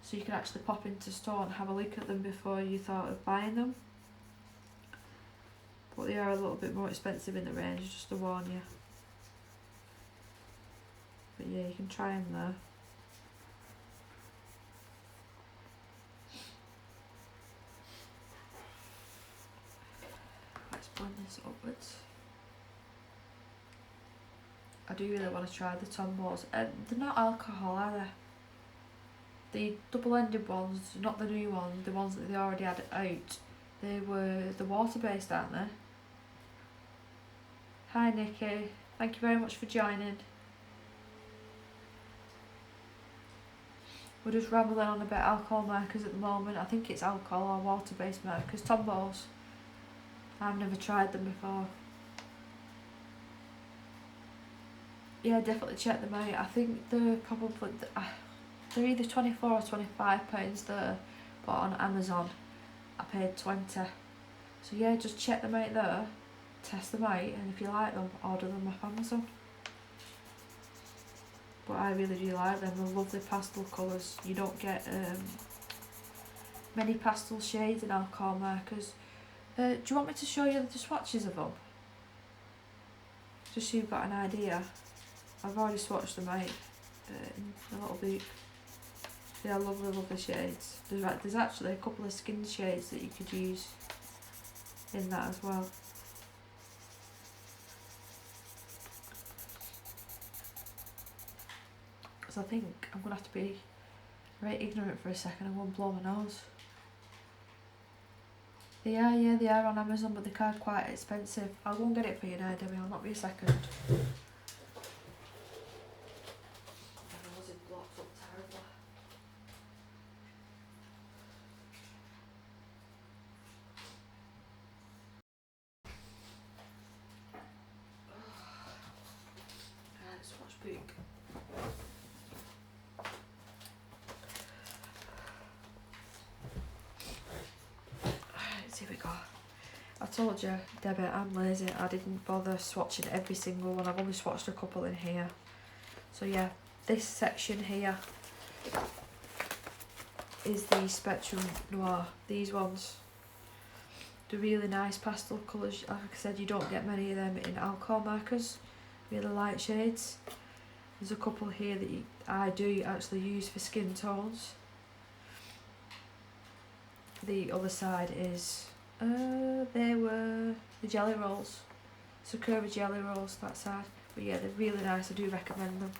so you can actually pop into store and have a look at them before you thought of buying them. But they are a little bit more expensive in the range, just to warn you. But yeah, you can try them there. Let's blend this upwards. I do really want to try the Tombows. They're not alcohol, are they? The double-ended ones, not the new ones, the ones that they already had out, they were the water-based, aren't they? Hi Nikki, thank you very much for joining. We're just rambling on about alcohol markers at the moment. I think it's alcohol or water-based markers. Tombows, I've never tried them before. Yeah, definitely check them out. I think they're probably, they're either £24 or £25 there, but on Amazon I paid 20. So yeah, just check them out there, test them out, and if you like them, order them off Amazon. But I really do like them. They're lovely pastel colours. You don't get many pastel shades in alcohol markers. Do you want me to show you the swatches of them? Just so you've got an idea. I've already swatched them out in a little bit. They are lovely, lovely shades. There's actually a couple of skin shades that you could use in that as well. Because I think I'm going to have to be very ignorant for a second and go and blow my nose. They are, yeah, they are on Amazon, but they are quite expensive. I'll go and get it for you now, Debbie. I'll not be a second. My nose is blocked up terribly. Right, swatch book. Here we go. I told you, Debbie, I'm lazy. I didn't bother swatching every single one. I've only swatched a couple in here. So yeah, this section here is the Spectrum Noir. These ones, they're really nice pastel colours. Like I said, you don't get many of them in alcohol markers, really light shades. There's a couple here that I do actually use for skin tones. The other side is, they were the jelly rolls, Sakura jelly rolls, that side. But yeah, they're really nice, I do recommend them.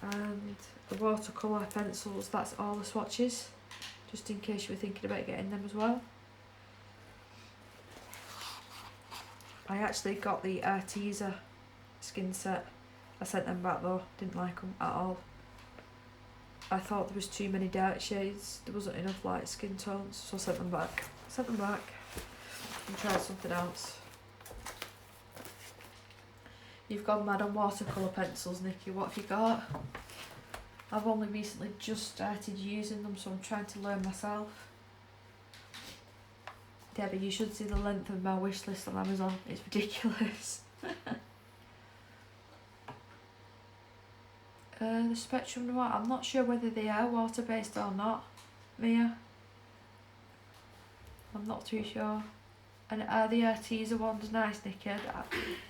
And the watercolour pencils, that's all the swatches, just in case you were thinking about getting them as well. I actually got the Arteza skin set. I sent them back though, didn't like them at all. I thought there was too many dark shades, there wasn't enough light skin tones, so I sent them back. And tried something else. You've gone mad on watercolour pencils, Nikki. What have you got? I've only recently just started using them, so I'm trying to learn myself. Debbie, you should see the length of my wish list on Amazon. It's ridiculous. The Spectrum Noir, I'm not sure whether they are water based or not, Mia. I'm not too sure. And are the Arteza ones nice, Nikki?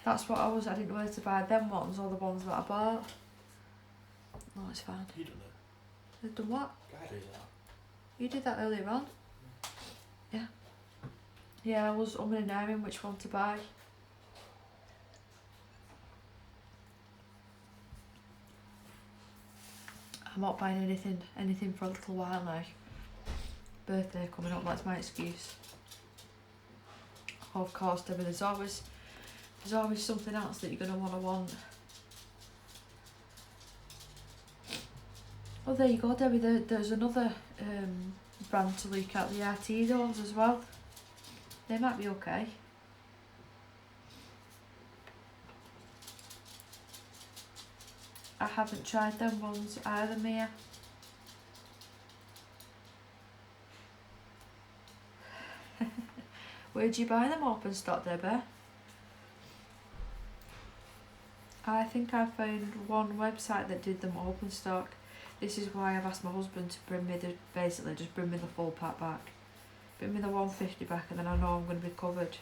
That's what I didn't know whether to buy them ones or the ones that I bought. No, it's fine. You done it? They've done what? I did that. You did that earlier on? Yeah. Yeah, I was umming and ahhing which one to buy. I'm not buying anything for a little while now. Birthday coming up, that's my excuse. Of course, Debbie, there's always something else that you're gonna want. Oh, there you go, Debbie. There's another brand to look at, the Arteza ones as well. They might be okay. I haven't tried them ones either, Mia. Where'd you buy them open stock, Debbie? I think I found one website that did them open stock. This is why I've asked my husband to bring me basically just bring me the full pack back. Bring me the 150 back, and then I know I'm going to be covered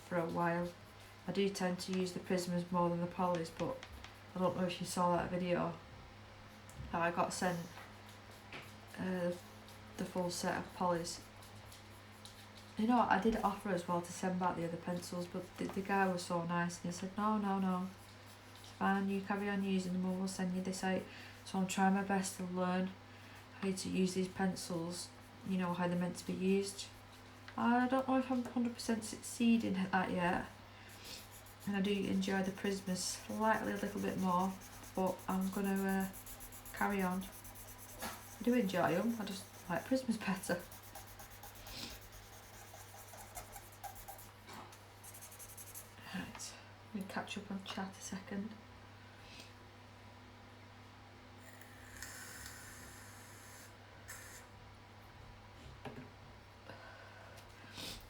for a while. I do tend to use the Prismas more than the Polys, but I don't know if you saw that video that I got sent the full set of Polys. You know, I did offer as well to send back the other pencils, but the guy was so nice and he said, no, it's fine, you carry on using them and we'll send you this out. So I'm trying my best to learn how to use these pencils, you know, how they're meant to be used. I don't know if I'm 100% succeeding at that yet. And I do enjoy the Prismas slightly a little bit more, but I'm going to carry on. I do enjoy them, I just like Prismas better. Right, let me catch up on chat a second.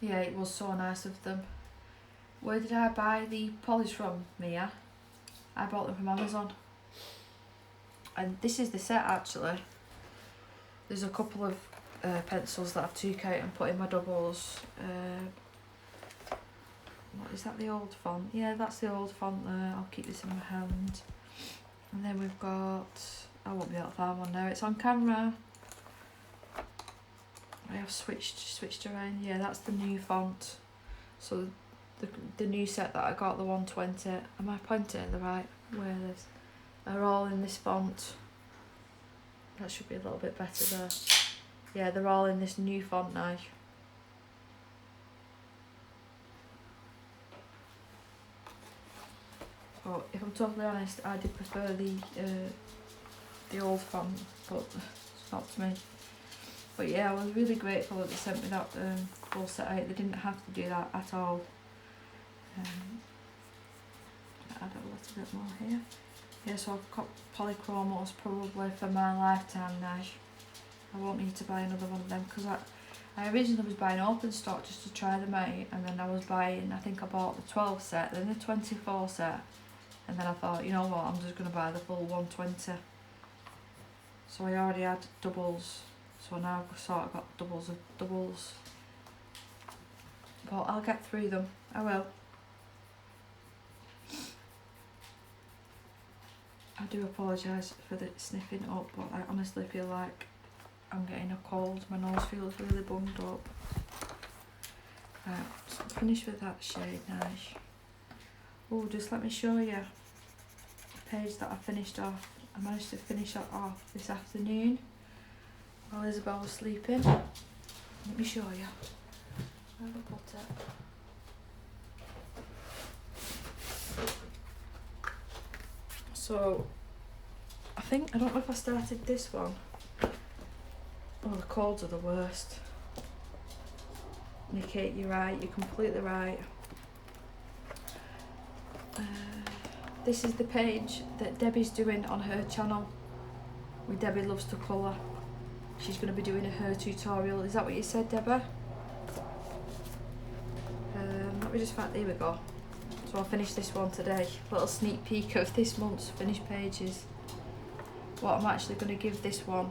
Yeah, it was so nice of them. Where did I buy the Polys from, Mia? I bought them from Amazon. And this is the set actually. There's a couple of pencils that I've took out and put in my doubles. What is that, the old font? Yeah, that's the old font there. I'll keep this in my hand. And then we've got I won't be able to find one now. It's on camera. I have switched around. Yeah, that's the new font. So the new set that I got, the 120. Am I pointing in the right way? This are all in this font. That should be a little bit better there. Yeah, they're all in this new font now. But if I'm totally honest, I did prefer the old font, but it's not to me. But yeah, I was really grateful that they sent me that full set out. They didn't have to do that at all. Add a little bit more here. Yeah, so I've got polychromos probably for my lifetime now. I won't need to buy another one of them because I originally was buying open stock just to try them out, and then I was buying, I think I bought the 12 set, then the 24 set, and then I thought, you know what, I'm just going to buy the full 120. So I already had doubles, so now I've sort of got doubles of doubles. But I'll get through them, I will. I do apologise for the sniffing up, but I honestly feel like I'm getting a cold. My nose feels really bunged up. Right, so I'm finished with that shade now. Oh, just let me show you the page that I finished off. I managed to finish that off this afternoon while Isabel was sleeping. Let me show you. Where have I put it? So, I don't know if I started this one. Oh, the colds are the worst. Nikki, you're right, you're completely right. This is the page that Debbie's doing on her channel with Debbie Loves to Colour. She's going to be doing a hair tutorial. Is that what you said, Debbie? Let me just find, here we go. So I'll finish this one today. Little sneak peek of this month's finished pages. What I'm actually going to give this one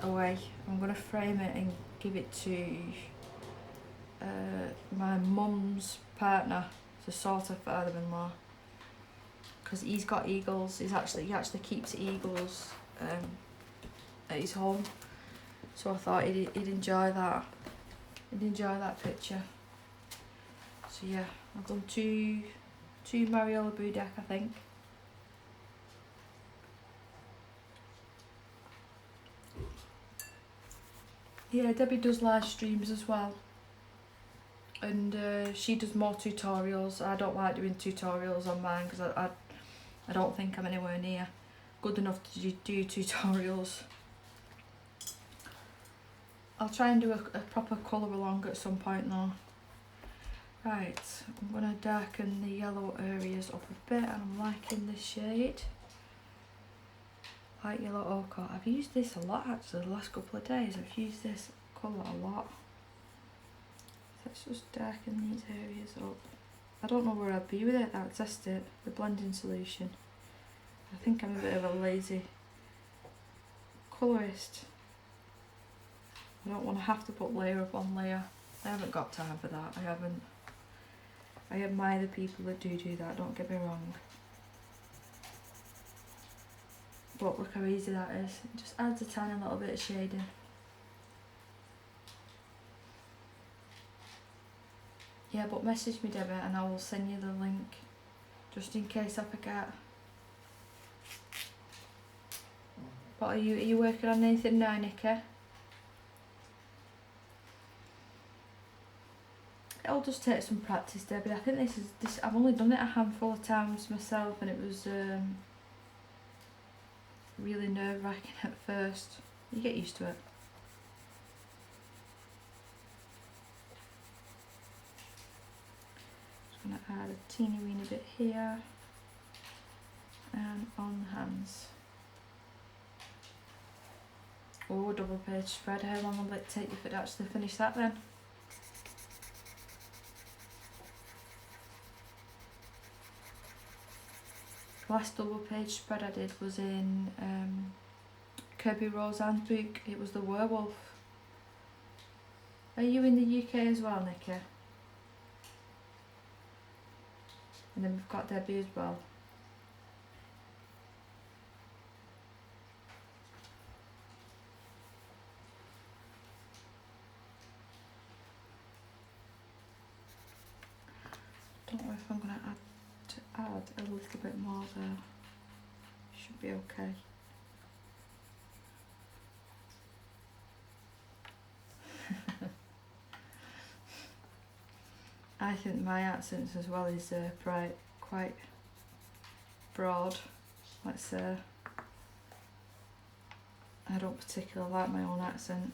away. I'm going to frame it and give it to my mum's partner, the sort of father-in-law, because he's got eagles. He actually keeps eagles at his home, so I thought he'd enjoy that. He'd enjoy that picture. So yeah, I've done two Mariola Budek, I think. Yeah, Debbie does live streams as well, and she does more tutorials. I don't like doing tutorials on mine because I don't think I'm anywhere near good enough to do tutorials. I'll try and do a proper colour along at some point though. Right, I'm going to darken the yellow areas up a bit, and I'm liking this shade. Light yellow ochre. I've used this a lot actually the last couple of days. I've used this colour a lot. Let's just darken these areas up. I don't know where I'd be with it. I'll test it. The blending solution. I think I'm a bit of a lazy colourist. I don't want to have to put layer upon layer. I haven't got time for that. I haven't. I admire the people that do that, don't get me wrong. But look how easy that is. It just adds a tiny little bit of shading. Yeah, but message me, Debbie, and I will send you the link, just in case I forget. But are you working on anything now, Nikki? It'll just take some practice, Debbie. I think this I've only done it a handful of times myself, and it was really nerve-wracking at first. You get used to it. Just gonna add a teeny weeny bit here and on the hands. Oh, double page spread. How long will it take you to actually finish that then? The last double page spread I did was in Kirby Roseanne's book. It was the werewolf. Are you in the UK as well, Nikki? And then we've got Debbie as well. if I'm going to add a little bit more there. Should be okay. I think my accents as well is quite broad, let's say. I don't particularly like my own accent.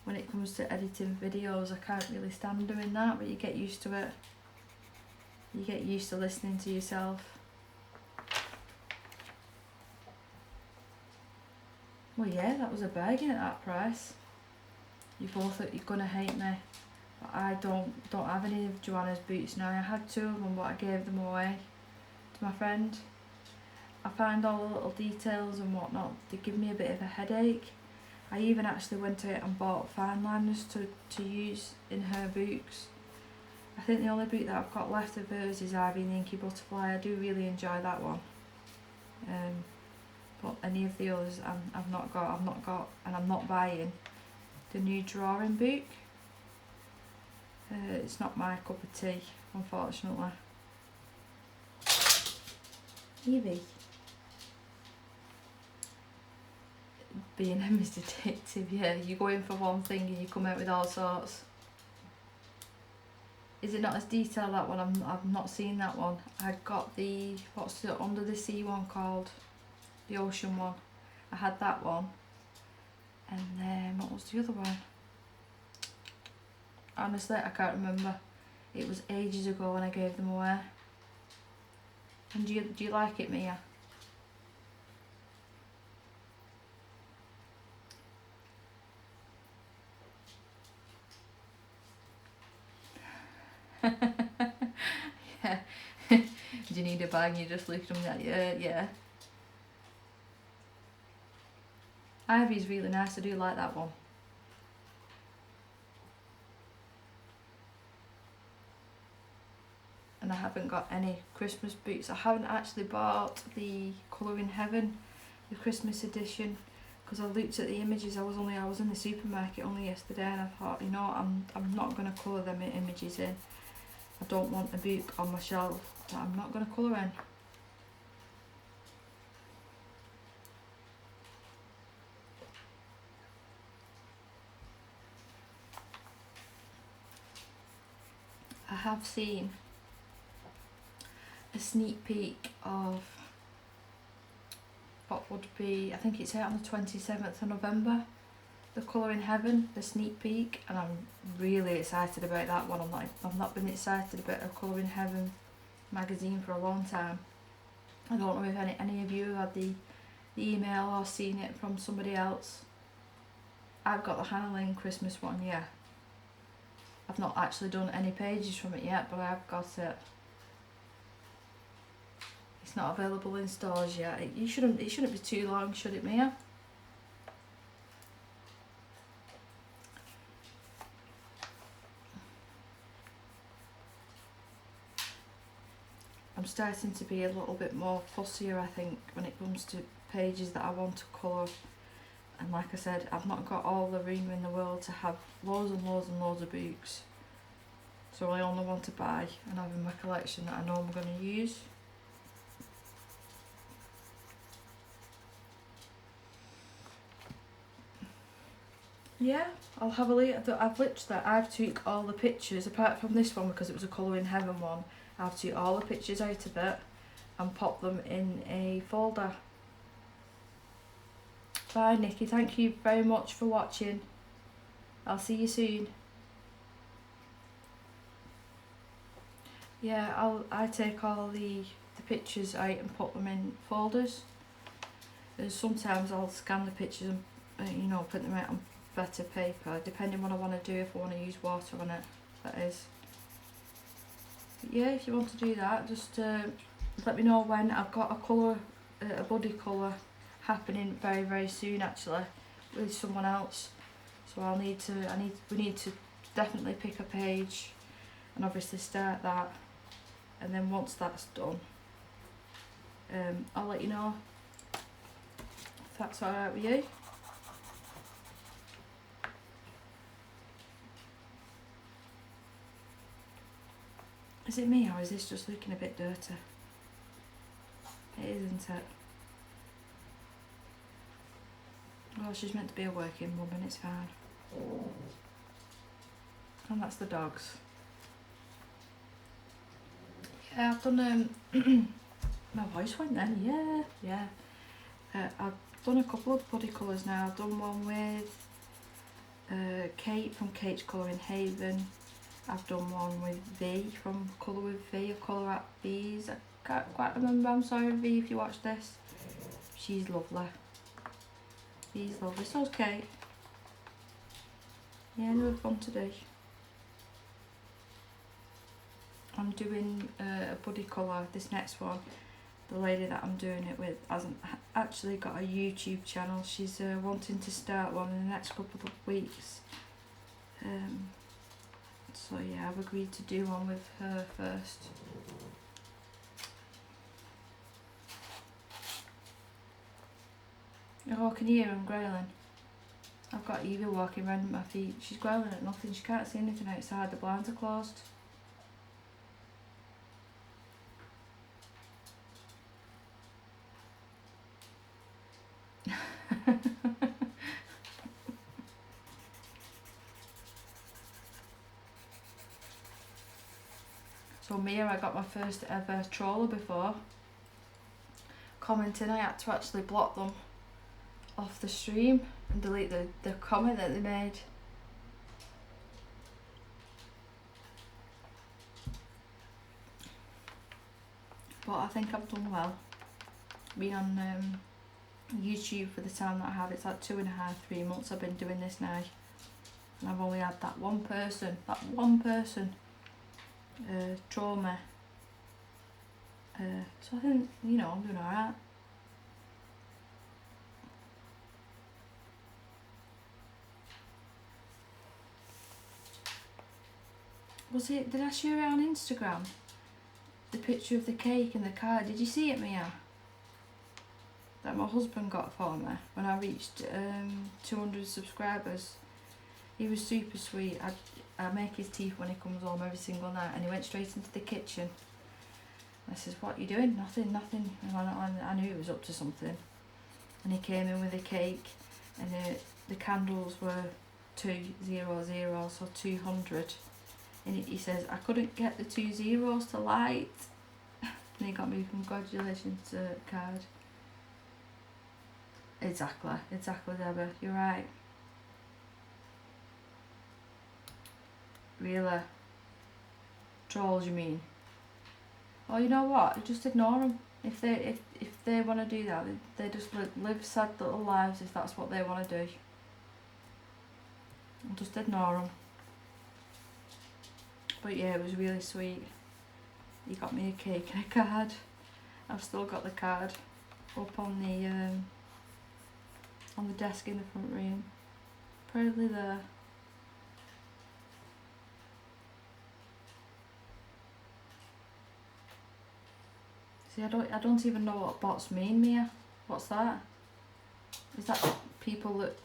When it comes to editing videos, I can't really stand doing that, but you get used to it. You get used to listening to yourself. Well, yeah, that was a bargain at that price. You both thought you're gonna hate me, but I don't have any of Joanna's boots now. I had 2 of them, but I gave them away to my friend. I find all the little details and whatnot, they give me a bit of a headache. I even actually went out and bought fine liners to use in her boots. I think the only boot that I've got left of hers is Ivy and the Inky Butterfly. I do really enjoy that one. But any of the others I've not got, and I'm not buying the new drawing book. It's not my cup of tea, unfortunately. Evie. Being a Miss Detective, yeah, you go in for one thing and you come out with all sorts. Is it not as detailed, that one? I've not seen that one. I got the, what's the under the sea one called? The ocean one. I had that one. And then what was the other one? Honestly, I can't remember. It was ages ago when I gave them away. And do you like it, Mia? Yeah. Do you need a bag? You just look at them like, yeah. Ivy's really nice. I do like that one. And I haven't got any Christmas boots. I haven't actually bought the Colour in Heaven, the Christmas edition, because I looked at the images. I was in the supermarket only yesterday, and I thought, you know, I'm not going to colour them images in. I don't want a book on my shelf that I'm not going to colour in. I have seen a sneak peek of what would be, I think it's out on the 27th of November, the Colour in Heaven, the sneak peek, and I'm really excited about that one. I've not been excited about a Colour in Heaven magazine for a long time. I don't know if any of you have had the email or seen it from somebody else. I've got the hanna Christmas one, yeah. I've not actually done any pages from it yet, but I've got it. It's not available in stores yet. It shouldn't be too long, should it, Mia? I'm starting to be a little bit more fussier, I think, when it comes to pages that I want to colour. And like I said, I've not got all the room in the world to have loads and loads and loads of books. So I only want to buy and have in my collection that I know I'm going to use. Yeah, I'll have a look. I've took all the pictures, apart from this one because it was a Colour in Heaven one. I've took all the pictures out of it and popped them in a folder. Bye Nikki, thank you very much for watching. I'll see you soon. Yeah, I take all the pictures out and put them in folders. And sometimes I'll scan the pictures and you know, print them out on better paper, depending what I want to do, if I want to use water on it, that is. But yeah, if you want to do that, just let me know when. I've got a buddy colour happening very, very soon actually, with someone else. So we need to definitely pick a page and obviously start that, and then once that's done, I'll let you know if that's alright with you. Is it me or is this just looking a bit dirty? It is, isn't it? Well, she's meant to be a working woman, it's fine. And that's the dogs. Yeah, I've done my voice went then, yeah. I've done a couple of body colours now. I've done one with Kate from Kate's Colouring Haven. I've done one with V from Colour with V, or Colour at V's. I can't quite remember, I'm sorry V if you watch this. She's lovely. V's lovely, so's Kate. Yeah, they were fun to do. I'm doing a buddy colour, this next one. The lady that I'm doing it with hasn't actually got a YouTube channel. She's wanting to start one in the next couple of weeks. So yeah, I've agreed to do one with her first. Oh, can you hear him growling? I've got Evie walking around at my feet. She's growling at nothing. She can't see anything outside. The blinds are closed. So Mia, I got my first ever trawler before. Commenting, I had to actually block them off the stream and delete the comment that they made. But I think I've done well. Been on YouTube for the time that I have. It's like 2.5, 3 months I've been doing this now. And I've only had that one person trauma. So I think, you know, I'm doing alright. Was it, did I share it on Instagram? The picture of the cake and the card. Did you see it, Mia? That my husband got for me when I reached 200 subscribers. He was super sweet. I make his teeth when he comes home every single night, and he went straight into the kitchen. I says, "What are you doing?" Nothing. And I knew he was up to something. And he came in with a cake, and the candles were 200, so 200. And he says, "I couldn't get the 2 zeros to light." And he got me a congratulations card. Exactly, Deborah. You're right. Really? Trolls, you mean? Oh, you know what? Just ignore them. If they want to do that, they just live sad little lives if that's what they want to do. Just ignore them. But yeah, it was really sweet. He got me a cake and a card. I've still got the card up on the desk in the front room. Proudly there. See, I don't even know what bots mean, Mia. What's that? Is that people that...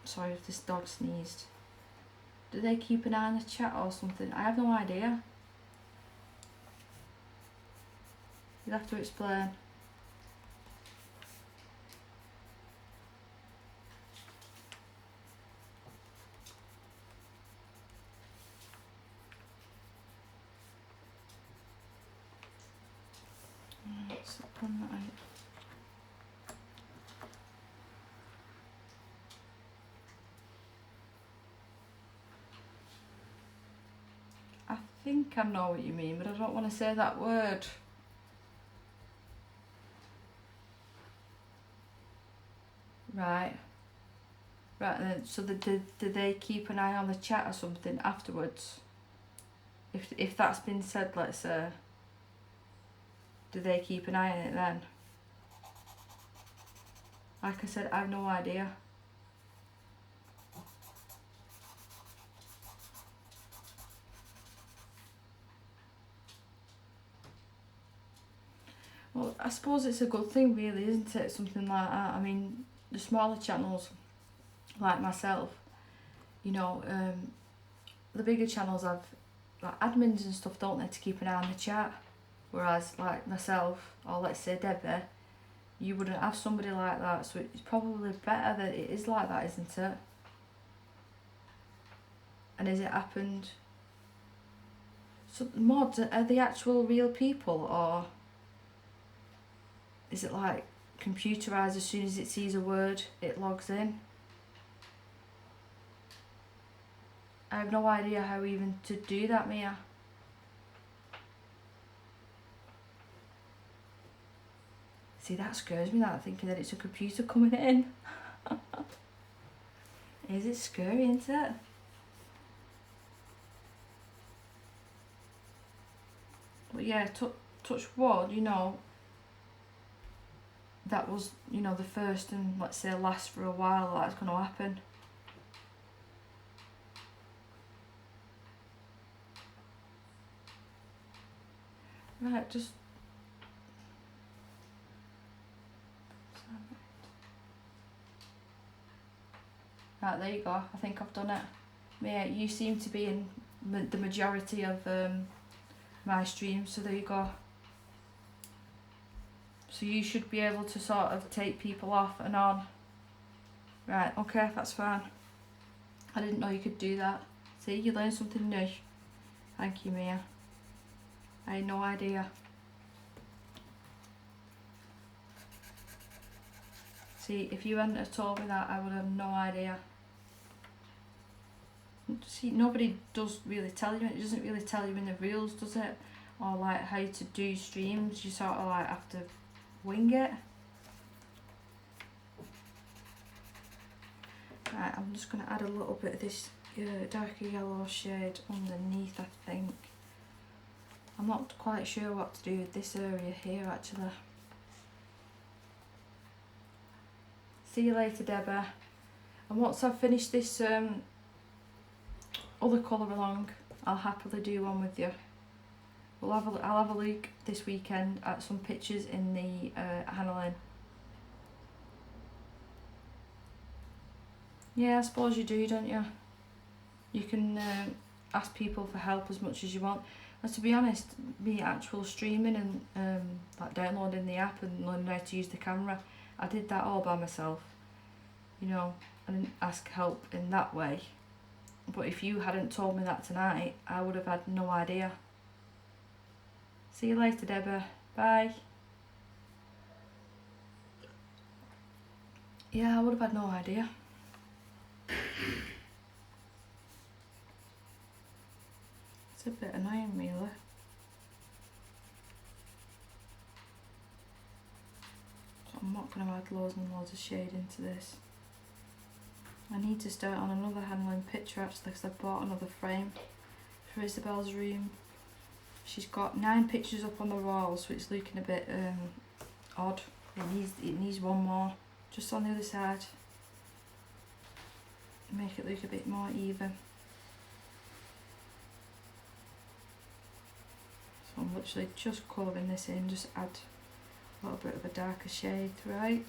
Sorry if this dog sneezed. Do they keep an eye on the chat or something? I have no idea. You'll have to explain. Let's run that out. I think I know what you mean, but I don't want to say that word. Right. Right, then, so do they keep an eye on the chat or something afterwards? If that's been said, let's say, do they keep an eye on it then? Like I said, I have no idea. Well, I suppose it's a good thing really, isn't it? Something like that. I mean, the smaller channels, like myself, you know, the bigger channels have like admins and stuff don't need to keep an eye on the chat, whereas like myself, or let's say Debbie, you wouldn't have somebody like that, so it's probably better that it is like that, isn't it? And has it happened? So the mods, are the actual real people, or is it like computerised? As soon as it sees a word, it logs in? I have no idea how even to do that, Mia. See, that scares me, that, thinking that it's a computer coming in. Is it scary, isn't it? But yeah, touch wood, you know, that was, you know, the first and let's say last for a while that's going to happen. Right, just... Right, there you go. I think I've done it. Yeah, you seem to be in the majority of my streams, so there you go. So you should be able to sort of take people off and on. Right, okay, that's fine. I didn't know you could do that. See, you learned something new. Thank you, Mia. I had no idea. See, if you hadn't have told me that, I would have no idea. See, nobody does really tell you. It doesn't really tell you in the rules, does it? Or like how to do streams. You sort of like have to wing it. Right, I'm just going to add a little bit of this darker yellow shade underneath, I think. I'm not quite sure what to do with this area here, actually. See you later, Deborah. And once I've finished this other colour along, I'll happily do one with you. I'll have a look this weekend at some pictures in the Hanna Lynn. Yeah, I suppose you do, don't you? You can ask people for help as much as you want. And to be honest, me actual streaming and like downloading the app and learning how to use the camera, I did that all by myself. You know, I didn't ask help in that way. But if you hadn't told me that tonight, I would have had no idea. See you later, Deborah. Bye. Yeah, I would have had no idea. It's a bit annoying, really. So I'm not going to add loads and loads of shade into this. I need to start on another handling picture actually, because I bought another frame for Isabel's room. She's got 9 pictures up on the wall, so it's looking a bit odd. It needs one more, just on the other side. Make it look a bit more even. So I'm literally just colouring this in, just add a little bit of a darker shade, right?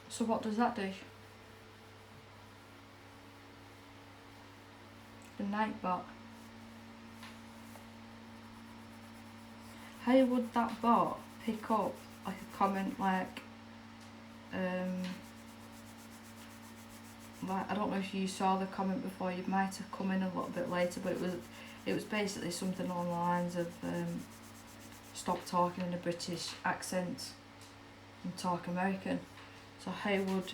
So what does that do? The Nightbot. How would that bot pick up like a comment like I don't know if you saw the comment before, you might have come in a little bit later, but it was basically something along the lines of stop talking in a British accent and talk American. So how would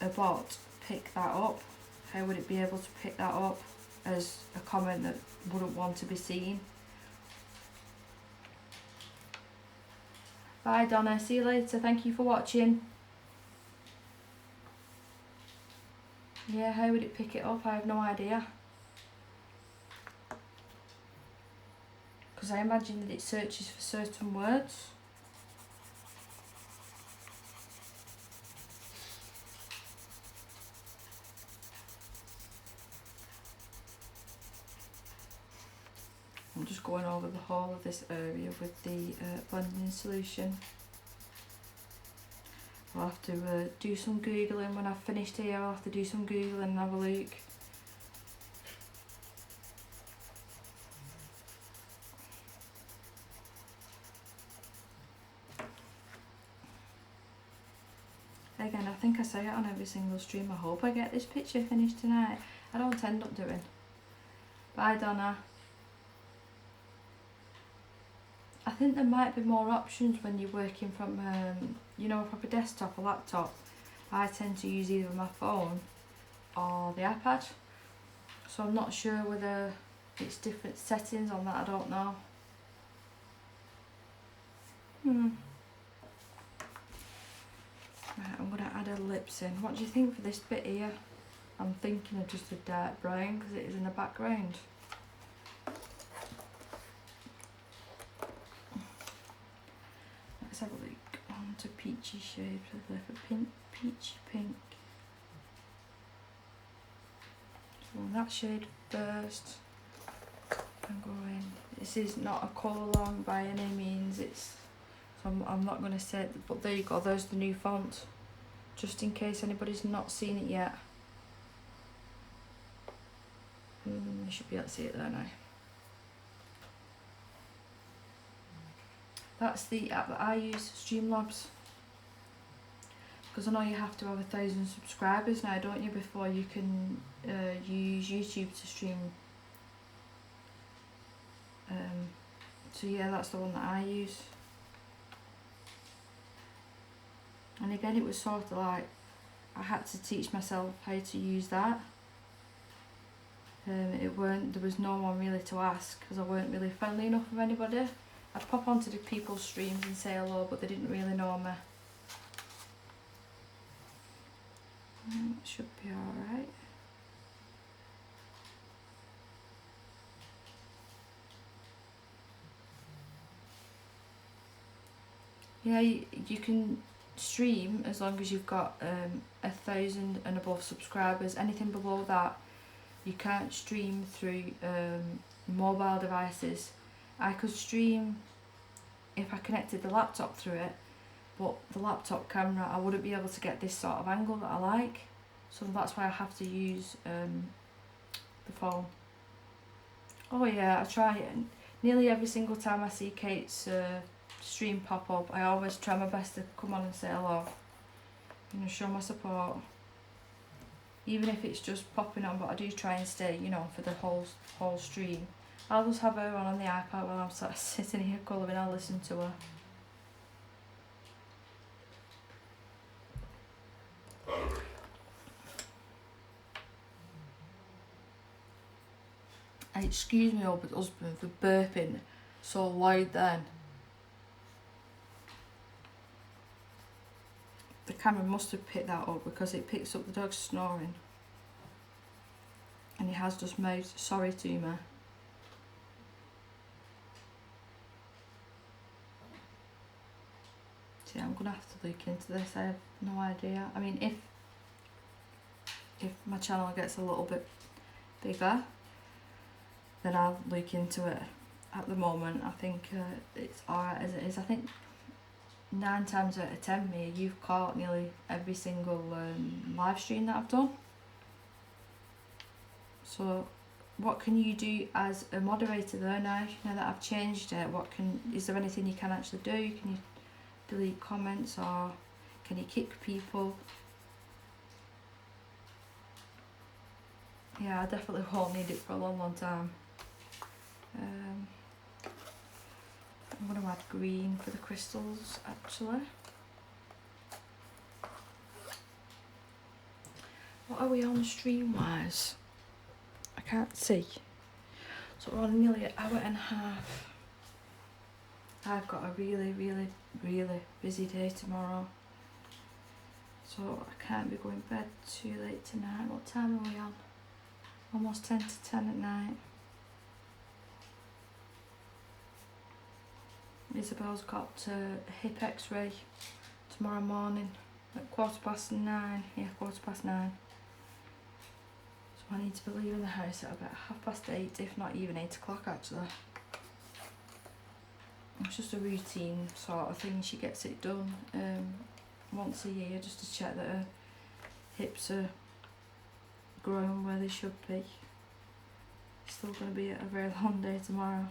a bot pick that up? How would it be able to pick that up as a comment that wouldn't want to be seen? Bye Donna, see you later, thank you for watching. Yeah, how would it pick it up? I have no idea. Because I imagine that it searches for certain words. I'm just going over the whole of this area with the blending solution. So I'll have to do some googling when I've finished here. I'll have to do some googling and have a look. Again, I think I say it on every single stream, I hope I get this picture finished tonight. I don't end up doing. Bye Donna. I think there might be more options when you're working from, you know, a proper desktop or laptop. I tend to use either my phone or the iPad. So I'm not sure whether it's different settings on that, I don't know. Right, I'm going to add a lips in. What do you think for this bit here? I'm thinking of just a dark brown because it is in the background. Let's have a look on to peachy shades. Let's look for pink, peachy pink. So that shade first. I'm going. This is not a colour long by any means. It's. So I'm not going to say it, but there you go. There's the new font. Just in case anybody's not seen it yet. You should be able to see it there now. That's the app that I use, Streamlabs. Because I know you have to have 1,000 subscribers now, don't you, before you can use YouTube to stream. So yeah, that's the one that I use. And again, it was sort of like I had to teach myself how to use that. There was no one really to ask because I weren't really friendly enough with anybody. I'd pop onto the people's streams and say hello, but they didn't really know me. It should be alright. Yeah, you can stream as long as you've got 1,000 and above subscribers. Anything below that, you can't stream through mobile devices. I could stream if I connected the laptop through it, but the laptop camera, I wouldn't be able to get this sort of angle that I like. So that's why I have to use the phone. Oh yeah, I try it. Nearly every single time I see Kate's stream pop up, I always try my best to come on and say hello. You know, show my support. Even if it's just popping on, but I do try and stay, you know, for the whole stream. I'll just have her on the iPad while I'm sort of sitting here colouring. I'll listen to her. And excuse me, husband, for burping so loud then. The camera must have picked that up because it picks up the dog snoring. And he has just mouthed sorry to me. See, I'm gonna have to look into this. I have no idea. I mean, if my channel gets a little bit bigger, then I'll look into it. At the moment, I think it's alright as it is. I think 9 times out of 10, me, you've caught nearly every single live stream that I've done. So what can you do as a moderator there now that I've changed it? Is there anything you can actually do? Can you delete comments, or can you kick people? Yeah, I definitely won't need it for a long time. I'm going to add green for the crystals actually. What are we on stream wise? I can't see. So we're on nearly an hour and a half. I've got a really busy day tomorrow. So I can't be going to bed too late tonight. What time are we on? Almost 10 to 10 at night. Isabel's got a hip x-ray tomorrow morning at 9:15. Yeah, 9:15. So I need to be leaving the house at about 8:30, if not even 8 o'clock actually. It's just a routine sort of thing, she gets it done. once a year just to check that her hips are growing where they should be. It's still going to be a very long day tomorrow.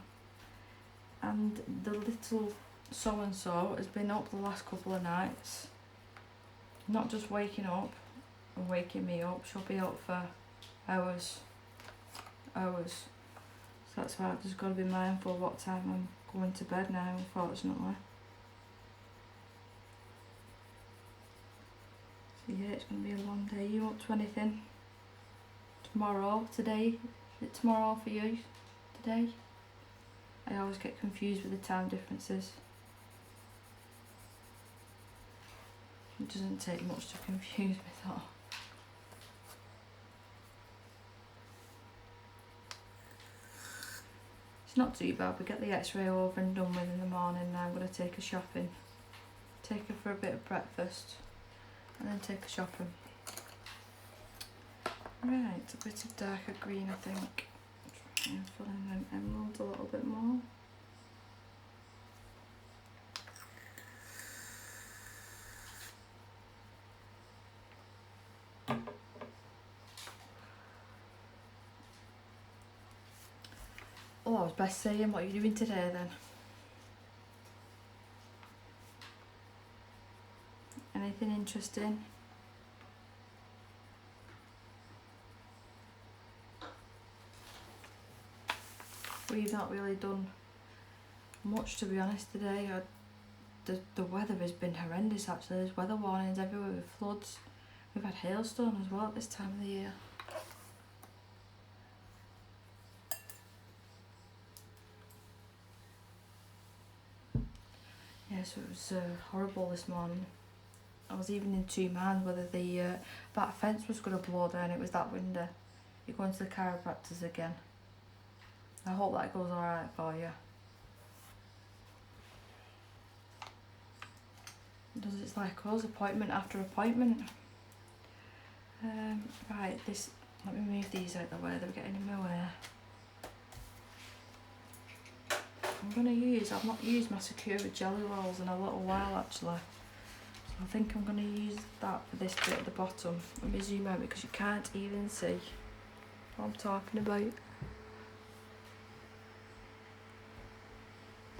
And the little so-and-so has been up the last couple of nights. Not just waking up and waking me up, she'll be up for hours. So that's why I've just got to be mindful of what time I'm going to bed now, unfortunately. So yeah, it's going to be a long day. You up to anything? Tomorrow? Today? Is it tomorrow for you? Today? I always get confused with the time differences. It doesn't take much to confuse me though. It's not too bad. We get the x-ray over and done with in the morning now. I'm going to take her shopping. Take her for a bit of breakfast and then take her shopping. Right, a bit of darker green I think. Try and fill in them emeralds a little bit more. Oh, I was best saying, what are you doing today then? Anything interesting? We've not really done much to be honest today. The weather has been horrendous actually. There's weather warnings everywhere with floods. We've had hailstone as well at this time of the year. Yeah, so it was horrible this morning. I was even in two minds whether the back fence was going to blow down. It was that windy. You're going to the chiropractor's again. I hope that goes alright for you. It's like us, appointment after appointment. Right, let me move these out the way, they're getting in my way. I've not used my Sakura jelly rolls in a little while actually. So I think I'm going to use that for this bit at the bottom. Let me zoom out because you can't even see what I'm talking about.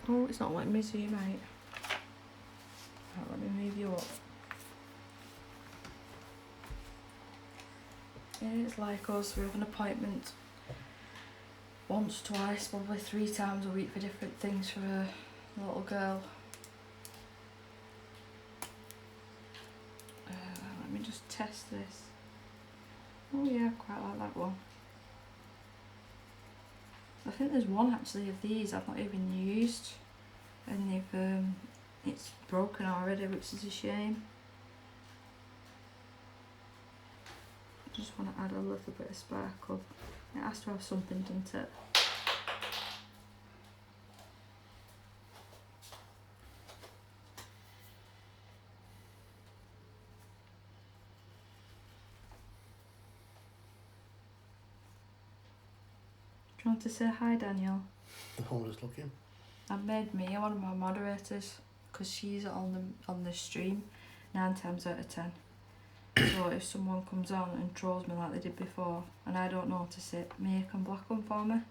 Oh, it's not letting me zoom out. Right, let me move you up. Yeah, it's like us, we have an appointment once, twice, probably 3 times a week for different things for a little girl. Let me just test this. Oh yeah, I quite like that one. I think there's one actually of these I've not even used, and they've it's broken already, which is a shame. I just want to add a little bit of sparkle. It has to have something, doesn't it? Do you want to say hi, Daniel? I'm just looking. I've made Mia one of my moderators because she's on the stream 9 times out of 10. So if someone comes on and trolls me like they did before and I don't notice it, Mia can block them for me.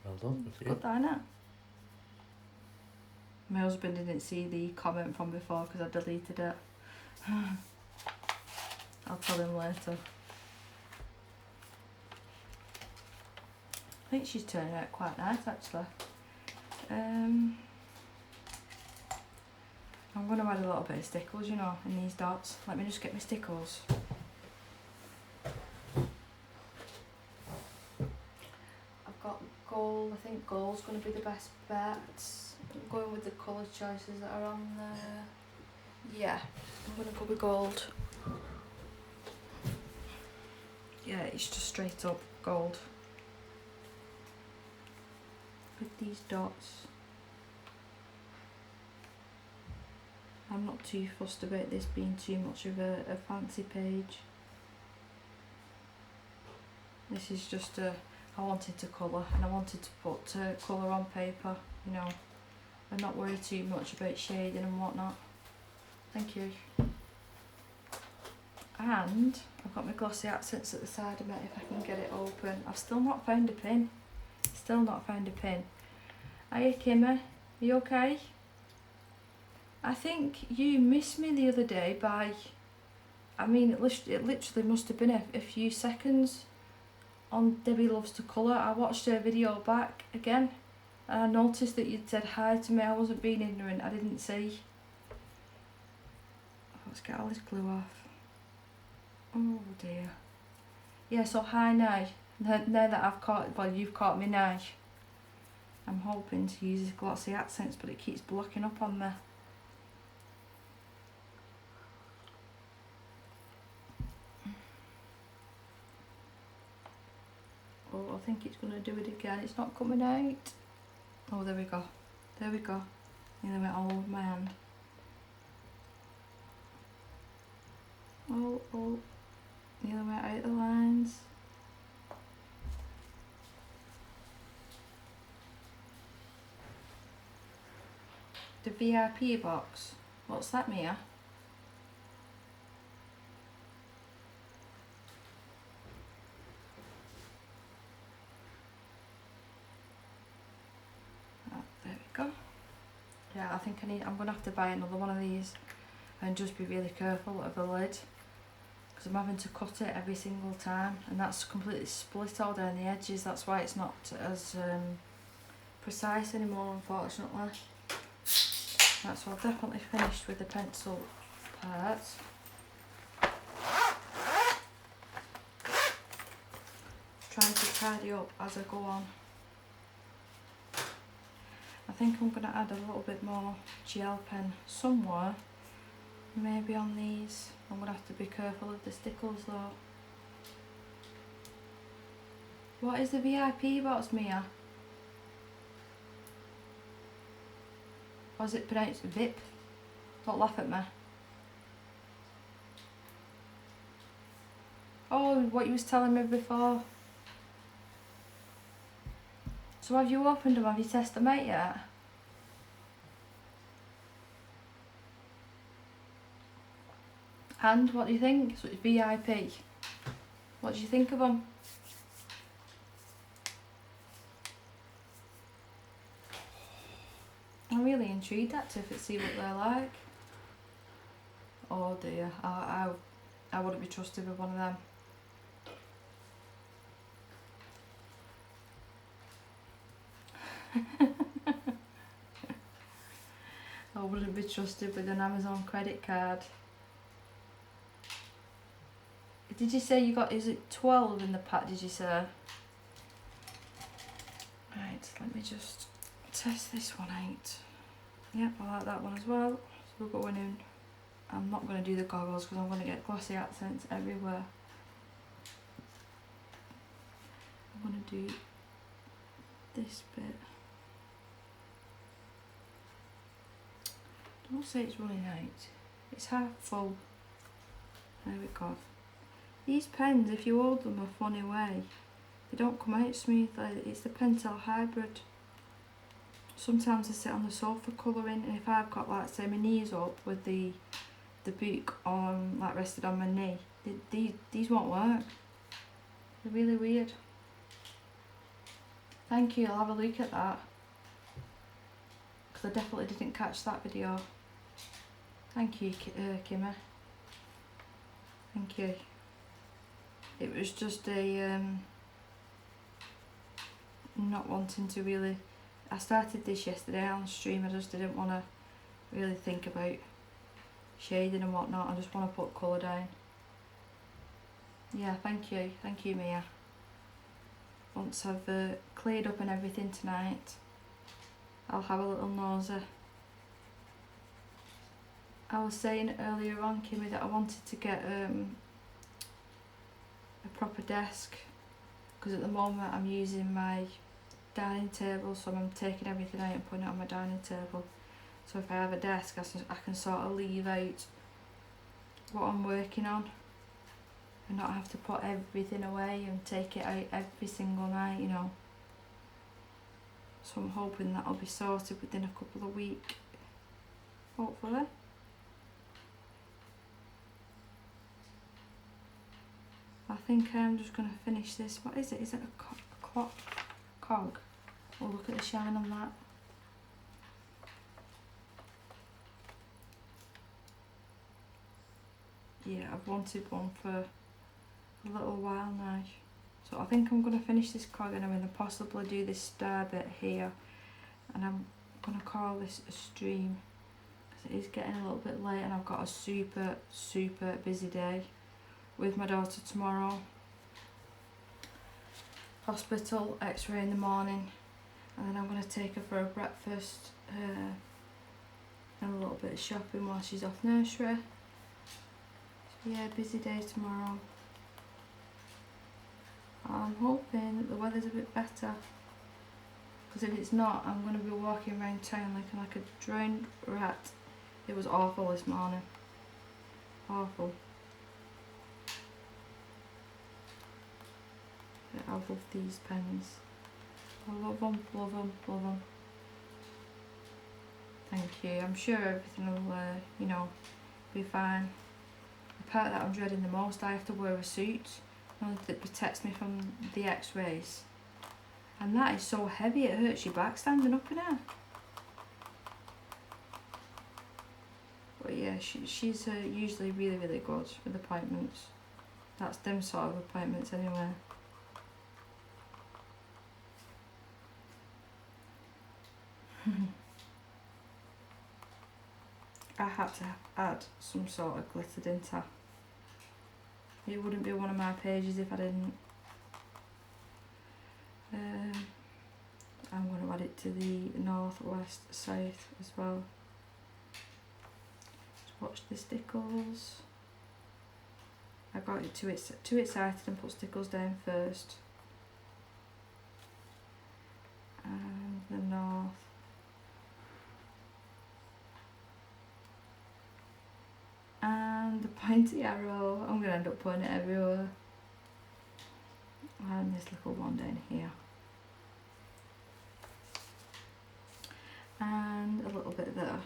Well done. Good that, innit? My husband didn't see the comment from before because I deleted it. I'll tell him later. I think she's turning out quite nice actually. I'm going to add a little bit of stickles, you know, in these dots. Let me just get my stickles. I've got gold. I think gold's going to be the best bet. I'm going with the colour choices that are on there. Yeah, I'm going to go with gold. Yeah, it's just straight up gold. With these dots. I'm not too fussed about this being too much of a fancy page. This is just I wanted to colour and I wanted to put colour on paper, you know, and not worry too much about shading and whatnot. Thank you. And I've got my glossy accents at the side of it if I can get it open. I've still not found a pin. Still not found a pin. Hiya Kimmy, are you okay? I think you missed me the other day by, I mean, it literally must have been a few seconds on Debbie Loves to Colour. I watched her video back again and I noticed that you'd said hi to me. I wasn't being ignorant, I didn't see. Let's get all this glue off. Oh dear. Yeah, so hi now. Now that I've caught, well, you've caught me now. I'm hoping to use this glossy accents, but it keeps blocking up on me. Oh, I think it's going to do it again. It's not coming out. Oh, there we go. There we go. Nearly went all over my hand. Oh. Nearly went out the lines. The VIP box. What's that, Mia? Oh, there we go. Yeah, I think I'm gonna have to buy another one of these and just be really careful of the lid, because I'm having to cut it every single time, and that's completely split all down the edges. That's why it's not as precise anymore, unfortunately. Right, so I've definitely finished with the pencil part. Trying to tidy up as I go on. I think I'm going to add a little bit more gel pen somewhere, maybe on these. I'm going to have to be careful of the stickles though. What is the VIP box, Mia? Or is it pronounced VIP? Don't laugh at me. Oh, what you was telling me before. So have you opened them? Have you tested them out yet? And what do you think? So it's VIP. What do you think of them? I'm really intrigued actually to see what they're like. Oh dear, I wouldn't be trusted with one of them. I wouldn't be trusted with an Amazon credit card. Did you say you got, is it 12 in the pack, did you say? Right, let me just test this one out. Yep, I like that one as well. So we're going in. I'm not going to do the goggles because I'm going to get glossy accents everywhere. I'm going to do this bit. Don't say it's running out. It's half full. There we go. These pens, if you hold them a funny way, they don't come out smoothly. It's the Pentel Hybrid. Sometimes I sit on the sofa colouring, and if I've got, like, say, my knees up with the book on, like, rested on my knee, these won't work. They're really weird. Thank you, I'll have a look at that, because I definitely didn't catch that video. Thank you, Kimmy. Thank you. It was just a not wanting to really. I started this yesterday on stream. I just didn't want to really think about shading and whatnot. I just want to put colour down. Yeah, thank you, Mia. Once I've cleared up and everything tonight, I'll have a little nosy. I was saying earlier on, Kimmy, that I wanted to get a proper desk, because at the moment I'm using my dining table, so I'm taking everything out and putting it on my dining table. So if I have a desk, I can sort of leave out what I'm working on and not have to put everything away and take it out every single night, you know. So I'm hoping that'll be sorted within a couple of weeks, hopefully. I think I'm just going to finish this. What is it? Is it a cog? Oh, look at the shine on that. Yeah, I've wanted one for a little while now. So I think I'm going to finish this cog and I'm going to possibly do this star bit here. And I'm going to call this a stream because it is getting a little bit late and I've got a super, super busy day with my daughter tomorrow. Hospital, x-ray in the morning, and then I'm going to take her for a breakfast and a little bit of shopping while she's off nursery. So yeah, busy day tomorrow. I'm hoping that the weather's a bit better, because if it's not, I'm going to be walking around town looking like a drowned rat. It was awful this morning. Awful. I love these pens. I love them, love them, love them. Thank you. I'm sure everything will, you know, be fine. The part that I'm dreading the most, I have to wear a suit that protects me from the x-rays. And that is so heavy, it hurts your back standing up in it. But yeah, she's usually really, really good with appointments. That's them sort of appointments anyway. I had to add some sort of glitter, didn't I? It wouldn't be one of my pages if I didn't. I'm going to add it to the northwest south as well. Swatch the stickles. I got it too excited and put stickles down first. And the north. And the pointy arrow. I'm going to end up putting it everywhere. And this little one down here. And a little bit there.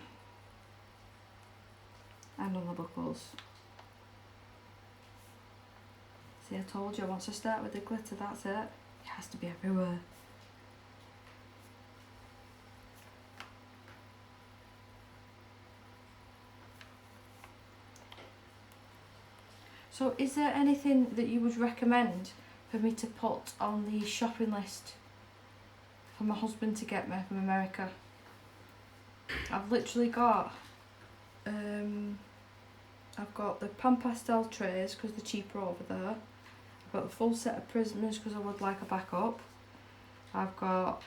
And on the buckles. See, I told you, once I start with the glitter, that's it. It has to be everywhere. So is there anything that you would recommend for me to put on the shopping list for my husband to get me from America? I've literally got, I've got the pan pastel trays because they're cheaper over there. I've got the full set of prisms because I would like a backup. I've got,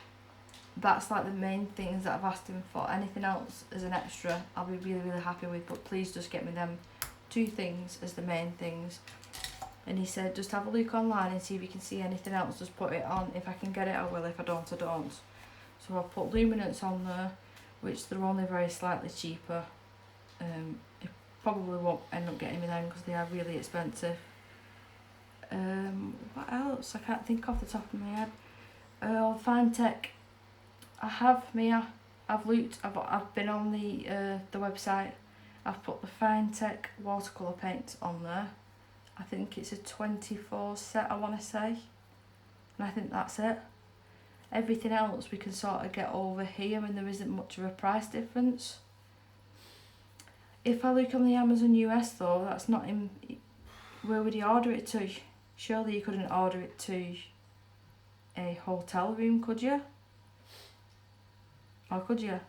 that's like the main things that I've asked him for. Anything else as an extra I'll be really, really happy with, but please just get me them 2 things as the main things. And he said just have a look online and see if you can see anything else, just put it on. If I can get it I will, if I don't I don't. So I've put luminance on there, which they're only very slightly cheaper. It probably won't end up getting me them because they are really expensive. What else? I can't think off the top of my head. Fine Tech. I have, Mia. I've looked. I've been on the website. I've put the Fine Tech watercolour paint on there. I think it's a 24 set, I want to say. And I think that's it. Everything else we can sort of get over here and there isn't much of a price difference. If I look on the Amazon US though, that's not in... Where would you order it to? Surely you couldn't order it to a hotel room, could you? Or could you?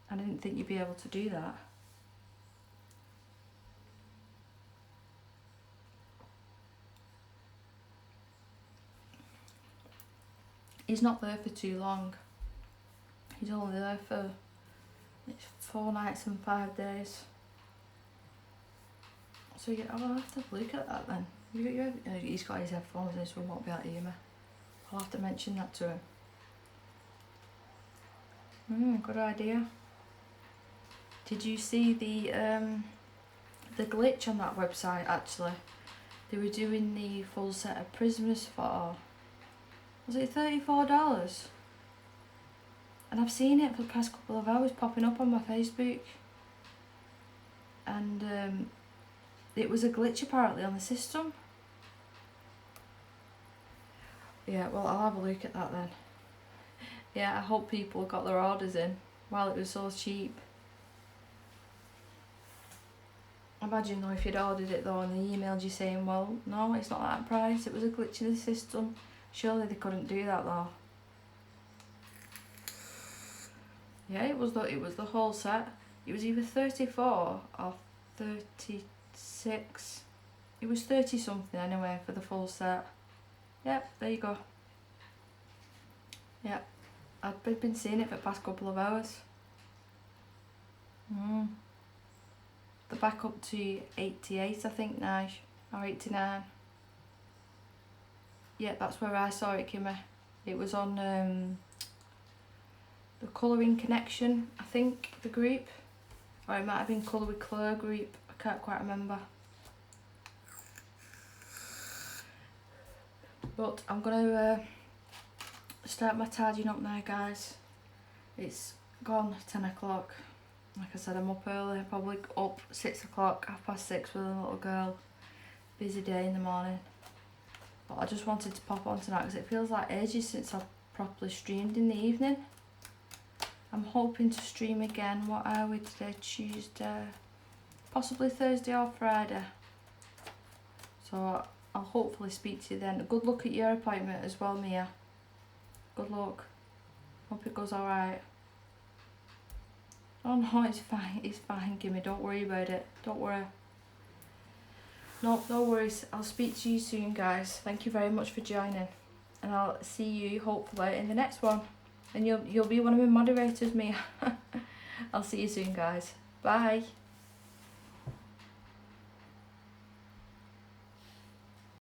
I didn't think you'd be able to do that. He's not there for too long. He's only there for 4 nights and 5 days. So yeah, I'll have to look at that then. He's got his headphones in, so he won't be able to hear me. I'll have to mention that to him. Good idea. Did you see the glitch on that website actually? They were doing the full set of prisms for, Was it $34? And I've seen it for the past couple of hours popping up on my Facebook. And it was a glitch apparently on the system. Yeah, well, I'll have a look at that then. Yeah, I hope people got their orders in while it was so cheap. Imagine though if you'd ordered it though and they emailed you saying, well, no, it's not that price, it was a glitch in the system. Surely they couldn't do that though. Yeah, it was the whole set. It was either 34 or 36. It was 30 something anyway for the full set. Yep, there you go. Yep, I've been seeing it for the past couple of hours. They're back up to 88 I think now, or 89. Yeah, that's where I saw it, Kimmy. It was on the Colouring Connection, I think, the group. Or it might have been Colour with Claire group, I can't quite remember. But I'm going to start my tidying up now, guys. It's gone 10 o'clock. Like I said, I'm up early, probably up 6 o'clock, 6:30 with a little girl. Busy day in the morning. But I just wanted to pop on tonight because it feels like ages since I've properly streamed in the evening. I'm hoping to stream again. What are we today? Tuesday, possibly Thursday or Friday. So I'll hopefully speak to you then. Good luck at your appointment as well, Mia. Good luck. Hope it goes alright. Oh no, it's fine, Gimme. Don't worry about it. Don't worry. No worries. I'll speak to you soon, guys. Thank you very much for joining. And I'll see you hopefully in the next one. And you'll be one of my moderators, Mia. I'll see you soon, guys. Bye.